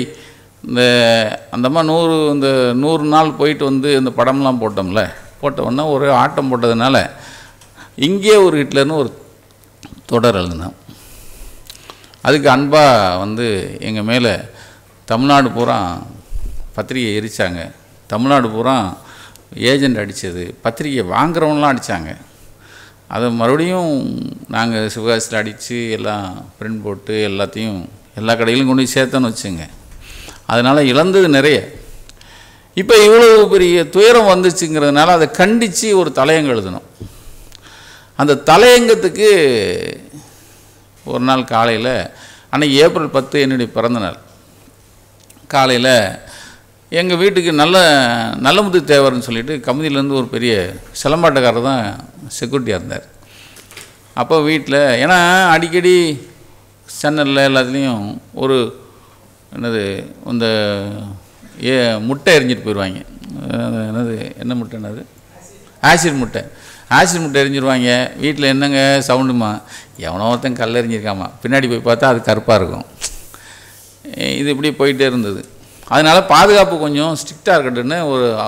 அந்த அம்மா 100 நாள் போயிட்டு இந்த படம்லாம் போட்டோம்ல, போட்டோன்னா ஒரு ஆட்டம் போட்டதுனால இங்கே ஒரு ஹிட்லர்னு ஒரு தொடர் எழுதினோம். அதுக்கு அன்பாக எங்கள் மேலே தமிழ்நாடு பூரா பத்திரிகை எரித்தாங்க. தமிழ்நாடு பூரா ஏஜெண்ட் அடித்தது, பத்திரிகை வாங்குறவங்களாம் அடித்தாங்க. அதை மறுபடியும் நாங்கள் சிவகாசியில் அடித்து எல்லாம் பிரிண்ட் போட்டு எல்லாத்தையும் எல்லா கடையிலும் கொண்டு போய் சேர்த்தோன்னு வச்சுங்க. அதனால் இழந்தது நிறைய. இப்போ இவ்வளோ பெரிய துயரம் வந்துச்சுங்கிறதுனால அதை கண்டித்து ஒரு தலையங்கம் எழுதணும். அந்த தலையங்கத்துக்கு ஒரு நாள் காலையில், அன்றைக்கி ஏப்ரல் 10 என்னுடைய பிறந்தநாள், காலையில் எங்கள் வீட்டுக்கு நல்லமுத்து தேவர்னு சொல்லிட்டு கம்பெனிலேருந்து ஒரு பெரிய சிலம்பாட்டக்காரர் தான் செக்யூரிட்டியாக இருந்தார். அப்போ வீட்டில், ஏன்னா அடிக்கடி சேனலில் எல்லாத்துலேயும் ஒரு இந்த முட்டை எரிஞ்சிட்டு போயிடுவாங்க. என்ன முட்டைன்னது, ஆசிட் முட்டை எரிஞ்சிருவாங்க. வீட்டில் என்னங்க சவுண்டுமா, எவனோ ஒருத்தன் கல் எரிஞ்சிருக்காமா, பின்னாடி போய் பார்த்தா அது கருப்பாக இருக்கும். இது இப்படி போயிட்டே இருந்தது. அதனால் பாதுகாப்பு கொஞ்சம் ஸ்ட்ரிக்டாக இருக்கட்டுன்னு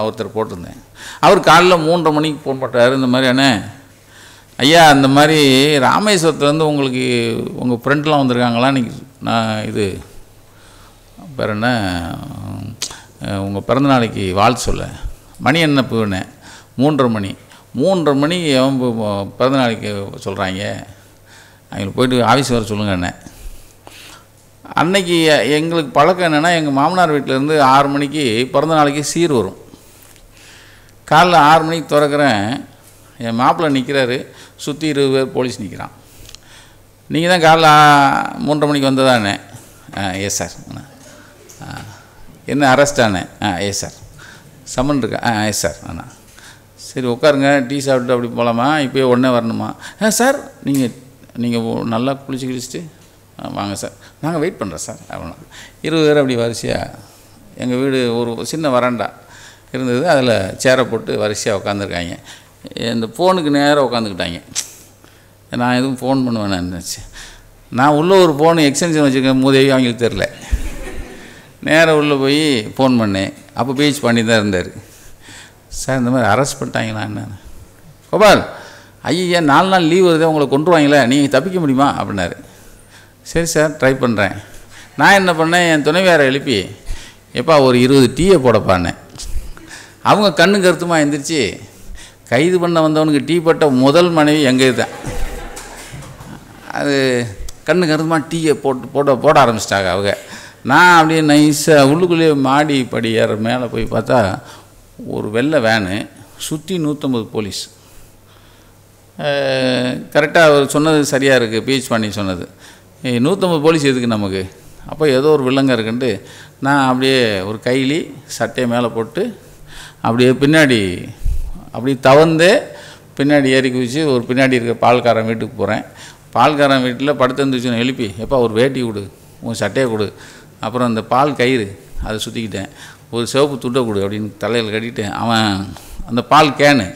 ஒருத்தர் போட்டிருந்தேன். அவர் காலைல 3:30 மணிக்கு ஃபோன் பண்ணுறாரு, இந்த மாதிரி அண்ணே ஐயா, இந்த மாதிரி ராமேஸ்வரத்துலேருந்து உங்களுக்கு உங்கள் ஃப்ரெண்ட்லாம் வந்திருக்காங்களா, இன்றைக்கி நான் இது வேறு என்ன உங்கள் பிறந்தநாளைக்கு வாழ்த்து சொல்ல, மணி என்ன போனேன் 3:30 மணி அவன் பிறந்தநாளைக்கு சொல்கிறாங்க, அவங்களுக்கு போய்ட்டு ஆஃபீஸ் வர சொல்லுங்க அண்ணே. அன்னைக்கு எங்களுக்கு பழக்கம் என்னென்னா, எங்கள் மாமனார் வீட்டிலேருந்து 6 மணிக்கு பிறந்த நாளைக்கு சீர் வரும். காலைல 6 மணிக்கு திறக்கிறேன், என் மாப்பிள்ளை நிற்கிறாரு, சுற்றி 20 பேர் போலீஸ் நிற்கிறான். நீங்கள் தான் காலைல 3:30 மணிக்கு வந்ததானே? Yes sir. என்ன அரெஸ்ட் ஆனேன்? Yes sir. சம்மன் இருக்கா? Yes sir. அண்ணா சரி உட்காருங்க, டீ சாப்பிட்டு அப்படி போகலாமா? இப்போயே உடனே வரணுமா? சார் நீங்கள் நல்லா குளிச்சுட்டு வாங்க சார், நாங்கள் வெயிட் பண்ணுறோம் சார் அப்படின்னா. 20 பேர் அப்படி வரிசையாக, எங்கள் வீடு ஒரு சின்ன வராண்டா இருந்தது, அதில் சேரை போட்டு வரிசையாக உட்காந்துருக்காங்க. இந்த ஃபோனுக்கு நேராக உட்காந்துக்கிட்டாங்க. நான் எதுவும் ஃபோன் பண்ணுவேன்னு நினச்சேன். நான் உள்ளே ஒரு ஃபோனு எக்ஸ்டென்ஷன் வச்சுருக்கேன், மூதேவி அவங்களுக்கு தெரில. நேராக உள்ளே போய் ஃபோன் பண்ணேன். அப்போ பேச்சு பண்ணி தான் இருந்தார். சார் இந்த மாதிரி அரெஸ்ட் பண்ணிட்டாங்களா என்ன? கோபால், ஐயா 4 நாள் லீவ் வருதே, உங்களை கொண்டுருவாங்களே, நீங்கள் தப்பிக்க முடியுமா அப்படின்னாரு. சரி சார் ட்ரை பண்ணுறேன். நான் என்ன பண்ணேன், என் துணைவியாரை எழுப்பி எப்பா ஒரு 20 டீயை போடப்பான்னேன். அவங்க கண்ணு கருத்துமா எழுந்திரிச்சு, கைது பண்ண வந்தவனுக்கு டீ போட்ட முதல் மனைவி எங்கே தான். அது கண்ணு கருத்துமா டீயை போட ஆரம்பிச்சிட்டாங்க அவங்க. நான் அப்படியே நைஸாக உள்ளுக்குள்ளேயே மாடி படி ஏற மேலே போய் பார்த்தா ஒரு வெள்ளை வேனு, சுற்றி 150 போலீஸ். கரெக்டாக அவர் சொன்னது சரியாக இருக்குது, பீச் பண்ணி சொன்னது. 150 போலீஸ் எதுக்கு நமக்கு? அப்போ ஏதோ ஒரு வில்லங்க இருக்குன்ட்டு நான் அப்படியே ஒரு கைலி சட்டையை மேலே போட்டு அப்படியே பின்னாடி அப்படி தவந்தே பின்னாடி ஏறி குதிச்சு ஒரு பின்னாடி இருக்க பால்காரன் வீட்டுக்கு போகிறேன். பால்காரன் வீட்டில் படுத்துருந்துச்சு எழுப்பி, எப்பா ஒரு வேட்டி கொடு, உன் சட்டையை கொடு, அப்புறம் அந்த பால் கயிறு அதை சுற்றிக்கிட்டேன், ஒரு சிவப்பு துட்டை கொடு அப்படின்னு தலையில் கட்டிட்டேன். அவன் அந்த பால் கேனு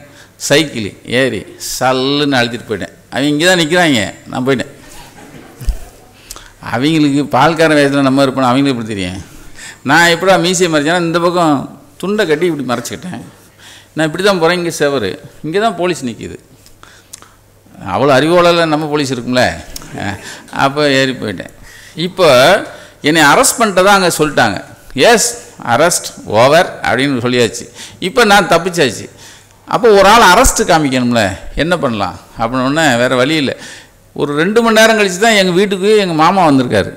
சைக்கிள் ஏறி சல்லுன்னு அழுத்திட்டு போயிட்டேன். அவங்க இங்கே தான் நிற்கிறாங்க, நான் போயிட்டேன். அவங்களுக்கு பால்காரன் வயசில் நம்ம இருப்போம், அவங்களுக்கு எப்படி தெரியும்? நான் எப்படா மீசியை மறைச்சேன்னா இந்த பக்கம் துண்டை கட்டி இப்படி மறைச்சிக்கிட்டேன். நான் இப்படி தான் போகிறேன், இங்கே செவரு, இங்கே தான் போலீஸ் நிற்கிது. அவ்வளோ அறிவோலில் நம்ம போலீஸ் இருக்கும்ல. அப்போ ஏறி போயிட்டேன். இப்போ என்னை அரெஸ்ட் பண்ணிட்டதான் அங்கே சொல்லிட்டாங்க. எஸ் அரெஸ்ட் ஓவர் அப்படின்னு சொல்லியாச்சு. இப்போ நான் தப்பிச்சாச்சு. அப்போ ஒரு ஆள் அரெஸ்ட்டு காமிக்கணும்ல, என்ன பண்ணலாம் அப்படின்னோடனே வேறு வழி இல்லை. ஒரு 2 மணி நேரம் கழித்து தான் எங்கள் வீட்டுக்கு எங்கள் மாமா வந்திருக்காரு.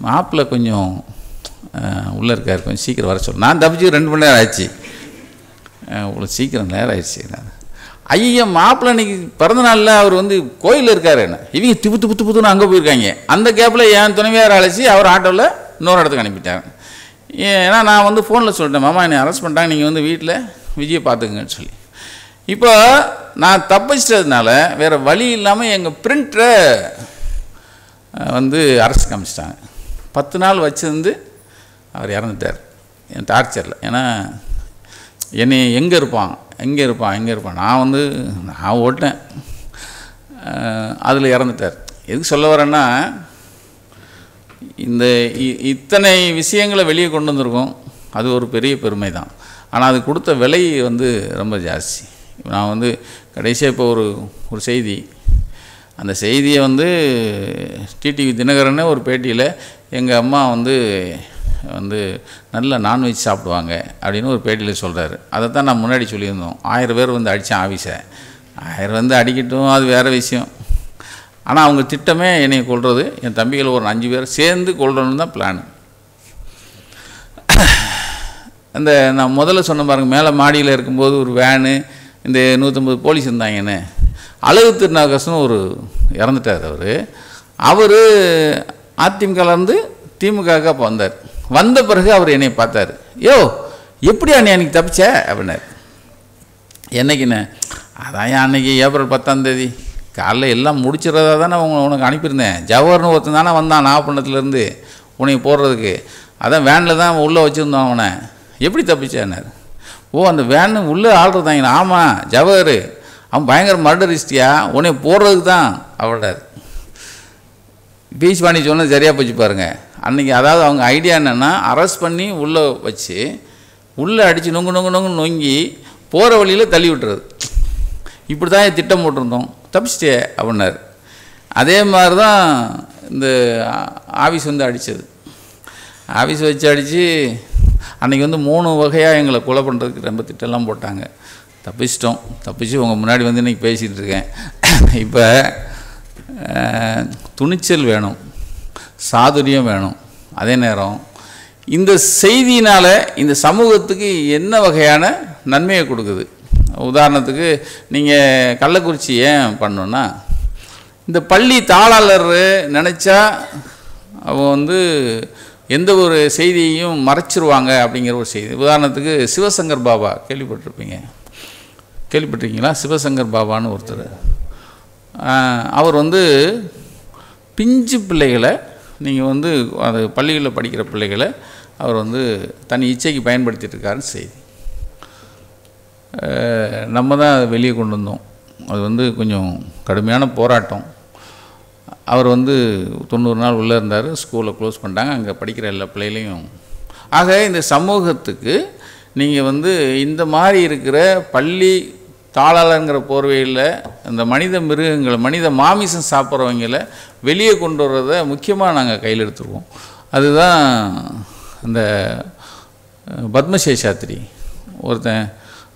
மாப்பிள்ளை கொஞ்சம் உள்ளே இருக்கார், கொஞ்சம் சீக்கிரம் வர சொல்லு. நான் தப்பிச்சு 2 மணி நேரம் ஆச்சு. இவ்வளோ சீக்கிரம் நேரம் ஆயிடுச்சு. நான் ஐயா மாப்பிள்ளை அன்றைக்கி பிறந்த நாளில் அவர் கோயிலில் இருக்கார். என்ன இவங்க திப்புத்துன்னு அங்கே போயிருக்காங்க. அந்த கேப்பில் என் துணைவியார் அழைச்சி அவர் ஆட்டோவில் இன்னொரு இடத்துக்கு அனுப்பிட்டாங்க. ஏன்னா நான் ஃபோனில் சொல்லிட்டேன், மாமா என்னை அரெஸ்ட் பண்ணிட்டாங்க, நீங்கள் வீட்டில் விஜயை பார்த்துக்குங்கன்னு சொல்லி. இப்போ நான் தப்பிச்சிட்டதுனால வேறு வழி இல்லாமல் எங்கள் பிரிண்டரை அரெஸ்ட் காமிச்சிட்டாங்க. 10 நாள் வச்சுருந்து அவர் இறந்துட்டார் என் டார்ச்சரில். ஏன்னா என்னை எங்கே இருப்பான் நான் ஓட்டேன், அதில் இறந்துட்டார். எதுக்கு சொல்ல வரேன்னா, இந்த இத்தனை விஷயங்களை வெளியே கொண்டு வந்திருக்கோம், அது ஒரு பெரிய பெருமை தான். ஆனால் அது கொடுத்த விலை ரொம்ப ஜாஸ்தி. நான் கடைசியாக இப்போ ஒரு செய்தி, அந்த செய்தியை டிடிவி தினகரனே ஒரு பேட்டியில் எங்கள் அம்மா நல்ல நான்வெஜ் சாப்பிடுவாங்க அப்படின்னு ஒரு பேட்டியில் சொல்கிறாரு. அதை தான் நான் முன்னாடி சொல்லியிருந்தோம். 1000 பேர் அடித்தான் ஆஃபீஸை. 1000 அடிக்கட்டும், அது வேறு விஷயம். ஆனால் அவங்க திட்டமே என்னை கொல்றது, என் தம்பிகள் ஒரு 5 பேர் சேர்ந்து கொல்றதுன்னு தான் பிளான். அந்த நான் முதல்ல சொன்ன பாருங்கள், மேலே மாடியில் இருக்கும்போது ஒரு வேனு, இந்த 150 போலீஸ் இருந்தாங்கன்னு. அழகு திருநாகரசன் இறந்துட்டார். அவர் அதிமுகலேருந்து திமுகவுக்கு அப்போ வந்தார். வந்த பிறகு அவர் என்னை பார்த்தார். யோ எப்படி அன்னைக்கு தப்பிச்ச அப்படின்னார். என்னைக்குண்ணே? அதான் அன்னைக்கு ஏப்ரல் 10ஆம் தேதி காலைல எல்லாம் முடிச்சிடறதா தானே உனக்கு அனுப்பியிருந்தேன். ஜவஹர்னு ஒருத்தன் தானே வந்தான் நாகப்பட்டினத்துலேருந்து உனக்கு போடுறதுக்கு. அதான் வேனில் தான் உள்ளே வச்சுருந்தோம் அவனை. எப்படி தப்பிச்சான்னார். ஓ அந்த வேனு உள்ளே ஆள்றதாங்கண்ணா. ஆமாம் ஜவஹர் அவன் பயங்கர மர்டரிஸ்டியா, உன்னை போடுறதுக்கு தான் அவடார். பீச் பண்ணி சொன்னது சரியாக போச்சு பாருங்கள் அன்றைக்கி. அதாவது அவங்க ஐடியா என்னென்னா, அரெஸ்ட் பண்ணி உள்ளே வச்சு உள்ளே அடித்து நொங்கி போகிற வழியில் தள்ளி விட்டுறது. இப்படி தான் திட்டம் போட்டிருந்தோம், தப்பிச்சிட்டே அப்படின்னாரு. அதே மாதிரி தான் இந்த ஆஃபீஸ் அடித்தது. ஆஃபீஸ் வச்சு அடித்து அன்றைக்கி 3 வகையாக எங்களை கொலை பண்ணுறதுக்கு ரொம்ப திட்டம்லாம் போட்டாங்க. தப்பிச்சு உங்கள் முன்னாடி இன்றைக்கி பேசிகிட்டு இருக்கேன். இப்போ துணிச்சல் வேணும், சாதுரியம் வேணும். அதே நேரம் இந்த செய்தியினால் இந்த சமூகத்துக்கு என்ன வகையான நன்மையை கொடுக்குது. உதாரணத்துக்கு நீங்கள் கள்ளக்குறிச்சி ஏன் பண்ணோன்னா, இந்த பள்ளி தாளாளர் நினச்சா அவன் எந்த ஒரு செய்தியையும் மறைச்சிருவாங்க அப்படிங்கிற ஒரு செய்தி. உதாரணத்துக்கு சிவசங்கர் பாபா கேள்விப்பட்டிருக்கீங்களா? சிவசங்கர் பாபான்னு ஒருத்தர், அவர் வந்து பிஞ்சு பிள்ளைகளை, நீங்கள் வந்து அது பள்ளிகளில் படிக்கிற பிள்ளைகளை அவர் வந்து தன் இச்சைக்கு பயன்படுத்திட்டு இருக்காருன்னு செய்தி. நம்ம தான் அதை வெளியே கொண்டு வந்தோம். அது வந்து கொஞ்சம் கடுமையான போராட்டம். அவர் வந்து 90 நாள் உள்ளே இருந்தார். ஸ்கூலை க்ளோஸ் பண்ணிட்டாங்க. அங்கே படிக்கிற எல்லா பிள்ளைகளையும். ஆக இந்த சமூகத்துக்கு நீங்கள் வந்து இந்த மாதிரி இருக்கிற பள்ளி தாளாளங்கிற போர்வையில் இந்த மனித மிருகங்களை, மனித மாமிசம் சாப்பிட்றவங்களை வெளியே கொண்டு வர்றதை முக்கியமாக நாங்கள் கையில் எடுத்துருவோம். அதுதான் இந்த பத்மசேஷாத்திரி ஒருத்தன்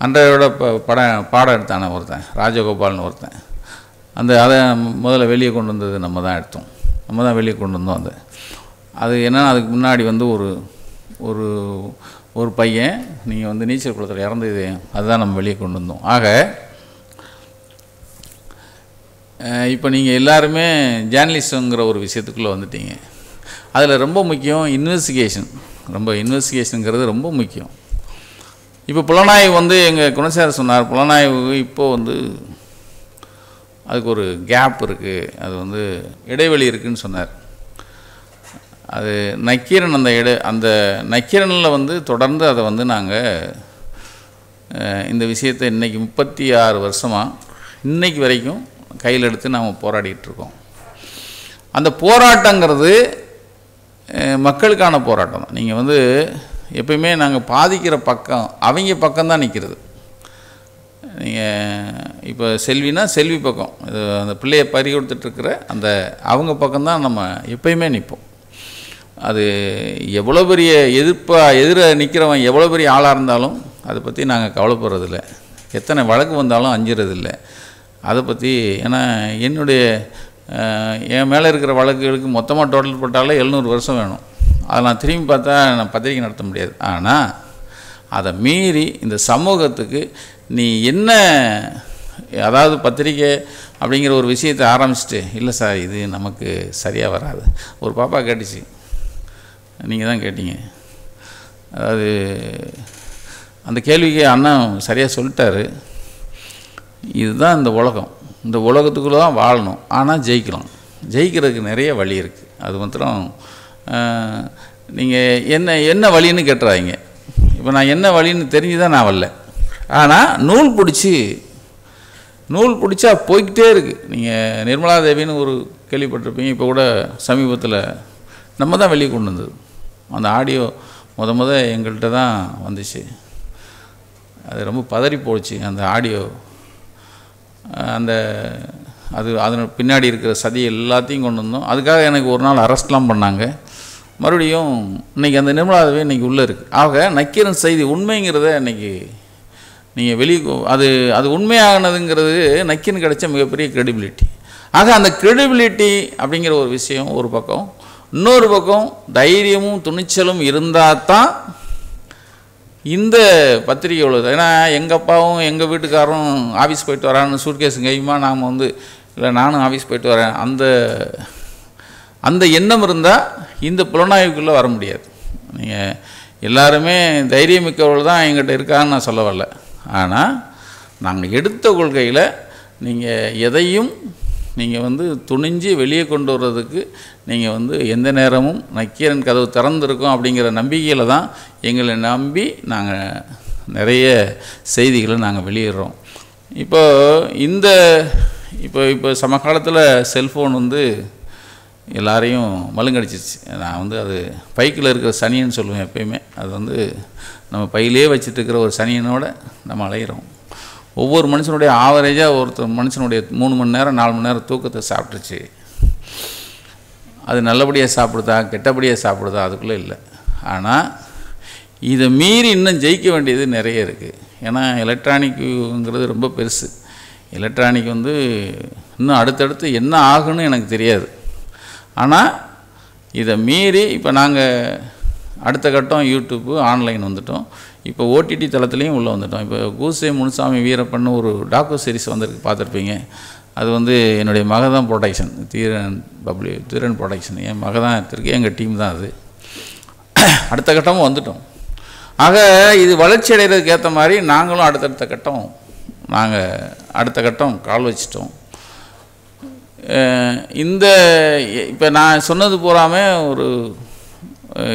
அன்றையோட பாடம் எடுத்தான ஒருத்தன், ராஜகோபால்னு ஒருத்தன். அதை முதல்ல வெளியே கொண்டு வந்தது நம்ம தான் எடுத்தோம். நம்ம தான் வெளியே கொண்டு வந்தோம். அது என்னென்னா, அதுக்கு முன்னாடி வந்து ஒரு ஒரு பையன் நீங்கள் வந்து நீச்சல் குளத்தில் இறந்தது, அதுதான் நம்ம வெளியே கொண்டு வந்தோம். ஆக இப்போ நீங்கள் எல்லாருமே ஜேர்னலிசங்கிற ஒரு விஷயத்துக்குள்ளே வந்துட்டீங்க. அதில் ரொம்ப முக்கியம் இன்வெஸ்டிகேஷனுங்கிறது ரொம்ப முக்கியம். இப்போ புலனாய்வு வந்து எங்கள் குணசேகர் சொன்னார், புலனாய்வு இப்போது வந்து அதுக்கு ஒரு கேப் இருக்குது, அது வந்து இடைவெளி இருக்குதுன்னு சொன்னார். அது நக்கீரன் அந்த நக்கீரனில் வந்து தொடர்ந்து அதை வந்து நாங்கள் இந்த விஷயத்தை இன்றைக்கி 36 வருஷமாக இன்றைக்கு வரைக்கும் கையில் எடுத்து நாம் போராடிட்டுருக்கோம். அந்த போராட்டங்கிறது மக்களுக்கான போராட்டம் தான். நீங்கள் வந்து எப்பயுமே நாங்கள் பாதிக்கிற பக்கம் அவங்க பக்கம்தான் நிற்கிறது. நீங்கள் இப்போ செல்வி பக்கம், இது அந்த பிள்ளையை பறி கொடுத்துட்ருக்கிற அந்த அவங்க பக்கம்தான் நம்ம எப்பயுமே நிற்போம். அது எவ்வளோ பெரிய எதிர நிற்கிறவன் எவ்வளோ பெரிய ஆளாக இருந்தாலும் அதை பற்றி நாங்கள் கவலைப்படுறதில்ல. எத்தனை வழக்கு வந்தாலும் அஞ்சுறதில்ல அதை பற்றி. ஏன்னா என் மேலே இருக்கிற வழக்குகளுக்கு மொத்தமாக டோட்டல் போட்டாலே 700 வருஷம் வேணும். அதை நான் திரும்பி பார்த்தா நான் பத்திரிக்கை நடத்த முடியாது. ஆனால் அதை மீறி இந்த சமூகத்துக்கு நீ என்ன, அதாவது பத்திரிக்கை அப்படிங்கிற ஒரு விஷயத்தை ஆரம்பிச்சுட்டு, இல்லை சார் இது நமக்கு சரியாக வராது. ஒரு பாப்பா கேட்டுச்சு, நீங்கள் தான் கேட்டீங்க. அதாவது அந்த கேள்விக்கு அண்ணன் சரியாக சொல்லிட்டாரு. இதுதான் இந்த உலகம், இந்த உலகத்துக்குள்ளே தான் வாழணும். ஆனால் ஜெயிக்கிறதுக்கு நிறைய வழி இருக்குது. அது மாத்திரம் நீங்கள் என்ன வழின்னு கேட்டுறாங்க. இப்போ நான் என்ன வழின்னு தெரிஞ்சு தான் நான் வரல. ஆனால் நூல் பிடிச்சா போய்கிட்டே இருக்குது. நீங்கள் நிர்மலா தேவின்னு ஒரு கேள்விப்பட்டிருப்பீங்க. இப்போ கூட சமீபத்தில் நம்ம தான் வெளியே கொண்டு வந்தது. அந்த ஆடியோ முத எங்கள்கிட்ட தான் வந்துச்சு. அது ரொம்ப பதறி போச்சு அந்த ஆடியோ. அதன் பின்னாடி இருக்கிற சதி எல்லாத்தையும் கொண்டு வந்தோம். அதுக்காக எனக்கு ஒரு நாள் அரெஸ்ட்லாம் பண்ணாங்க. மறுபடியும் இன்றைக்கி அந்த நிர்மலா தேவி இன்றைக்கி உள்ளே இருக்குது. ஆக நக்கீரன் செய்தி உண்மைங்கிறத இன்றைக்கி நீங்கள் அது உண்மையானதுங்கிறது நக்கீரன் கிடைச்ச மிகப்பெரிய கிரெடிபிலிட்டி. ஆக அந்த கிரெடிபிலிட்டி அப்படிங்கிற ஒரு விஷயம் ஒரு பக்கம். இன்னொரு பக்கம் தைரியமும் துணிச்சலும் இருந்தால் தான் இந்த பத்திரிகை உள்ளது. ஏன்னா எங்கள் அப்பாவும் எங்கள் வீட்டுக்காரரும் ஆஃபீஸ் போயிட்டு வரான்னு சூட்கேஸு கையுமா நாம் வந்து இல்லை நானும் ஆஃபீஸ் போயிட்டு வரேன், அந்த எண்ணம் இருந்தால் இந்த புலனாய்வுக்குள்ளே வர முடியாது. நீங்கள் எல்லாருமே தைரியமிக்கவர்கள் தான் எங்கிட்ட இருக்கான்னு நான் சொல்ல வரல. ஆனால் நாங்கள் எடுத்த கொள்கையில் நீங்கள் எதையும் நீங்கள் வந்து துணிஞ்சு வெளியே கொண்டு வர்றதுக்கு நீங்கள் வந்து எந்த நேரமும் நக்கீரன் கதவு திறந்திருக்கும் அப்படிங்கிற நம்பிக்கையில் தான் எங்களை நம்பி நாங்கள் நிறைய செய்திகளை நாங்கள் வெளியிடுறோம். இப்போ சமகாலத்தில் செல்ஃபோன் வந்து எல்லாரையும் மழுங்கடிச்சிருச்சு. நான் வந்து அது பைக்கில் இருக்கிற சனியன்னு சொல்லுவேன் எப்பயுமே. அது வந்து நம்ம பையிலே வச்சுட்டு இருக்கிற ஒரு சனியனோட நம்ம அலைகிறோம். ஒவ்வொரு மனுஷனுடைய ஆவரேஜாக ஒருத்தர் மனுஷனுடைய 3 மணி நேரம் 4 மணி நேரம் தூக்கத்தை சாப்பிட்டுருச்சு. அது நல்லபடியாக சாப்பிடுதா கெட்டபடியாக சாப்பிடுதா அதுக்குள்ளே இல்லை. ஆனால் இதை மீறி இன்னும் ஜெயிக்க வேண்டியது நிறைய இருக்குது. ஏன்னா எலக்ட்ரானிக்குங்கிறது ரொம்ப பெருசு. எலக்ட்ரானிக் வந்து இன்னும் அடுத்தடுத்து என்ன ஆகுன்னு எனக்கு தெரியாது. ஆனால் இதை மீறி இப்போ நாங்கள் அடுத்த கட்டம் யூடியூப்பு ஆன்லைன் வந்துட்டோம். இப்போ ஓடிடி தளத்துலேயும் உள்ளே வந்துட்டோம். இப்போ கூசே முனுசாமி வீரப்பண்ணு ஒரு டாக்கு சீரிஸ் வந்திருக்கு, பார்த்துருப்பீங்க. அது வந்து என்னுடைய மக தான் ப்ரொடக்ஷன், தீரன் ப்ரொடக்ஷன். என் மக தான் எடுத்திருக்கு, எங்கள் டீம் தான் அது. அடுத்த கட்டமும் வந்துட்டோம். ஆக இது வளர்ச்சி அடைகிறதுக்கு ஏற்ற மாதிரி நாங்களும் அடுத்த கட்டம் கால் வச்சிட்டோம். இந்த இப்போ நான் சொன்னது பூராமே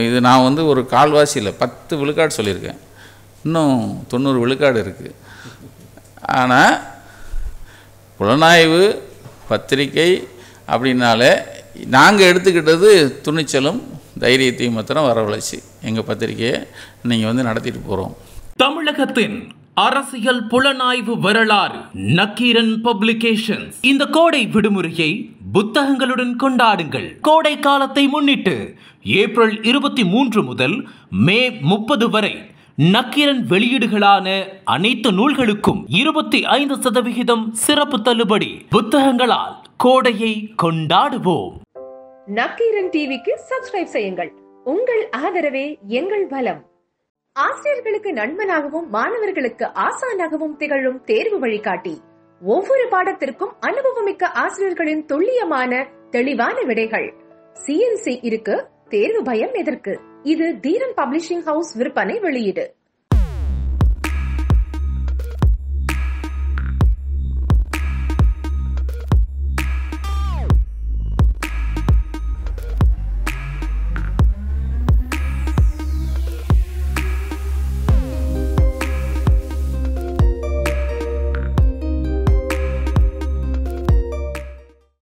இது நான் ஒரு கால்வாசியில் 10 விழுக்காடு சொல்லியிருக்கேன். இன்னும் 90 விழுக்காடு இருக்குது. ஆனால் புலனாய்வு பத்திரிகை அப்படின்னாலே நாங்கள் எடுத்துக்கிட்டது துணிச்சலும் தைரியத்தையும் மாத்திரம் வரவழைச்சி எங்கள் பத்திரிகையை நீங்கள் நடத்திட்டு போகிறோம். தமிழகத்தின் அரசியல் புலனாய்வு வரலாறு நக்கீரன் பப்ளிகேஷன்ஸ். இந்த கோடை விடுமுறையை புத்தகங்களுடன் கொண்டாடுங்கள். கோடை காலத்தை முன்னிட்டு ஏப்ரல் 23 முதல் மே 30 வரை நக்கீரன் வெளியீடுகளான அனைத்து நூல்களுக்கும் 25% சிறப்பு தள்ளுபடி. புத்தகங்களால் கோடையை கொண்டாடுவோம். நக்கீரன் டிவிக்கு சப்ஸ்கிரைப் செய்யுங்கள். உங்கள் ஆதரவே எங்கள் பலம். ஆசிரியர்களுக்கு நண்பனாகவும் மாணவர்களுக்கு ஆசானாகவும் திகழும் தேர்வு வழிகாட்டி. ஒவ்வொரு பாடத்திற்கும் அனுபவமிக்க ஆசிரியர்களின் துல்லியமான தெளிவான விடைகள். CNC இருக்கு, தேர்வு பயம் எதற்கு? இது தீரன் பப்ளிஷிங் ஹவுஸ் விற்பனை வெளியீடு.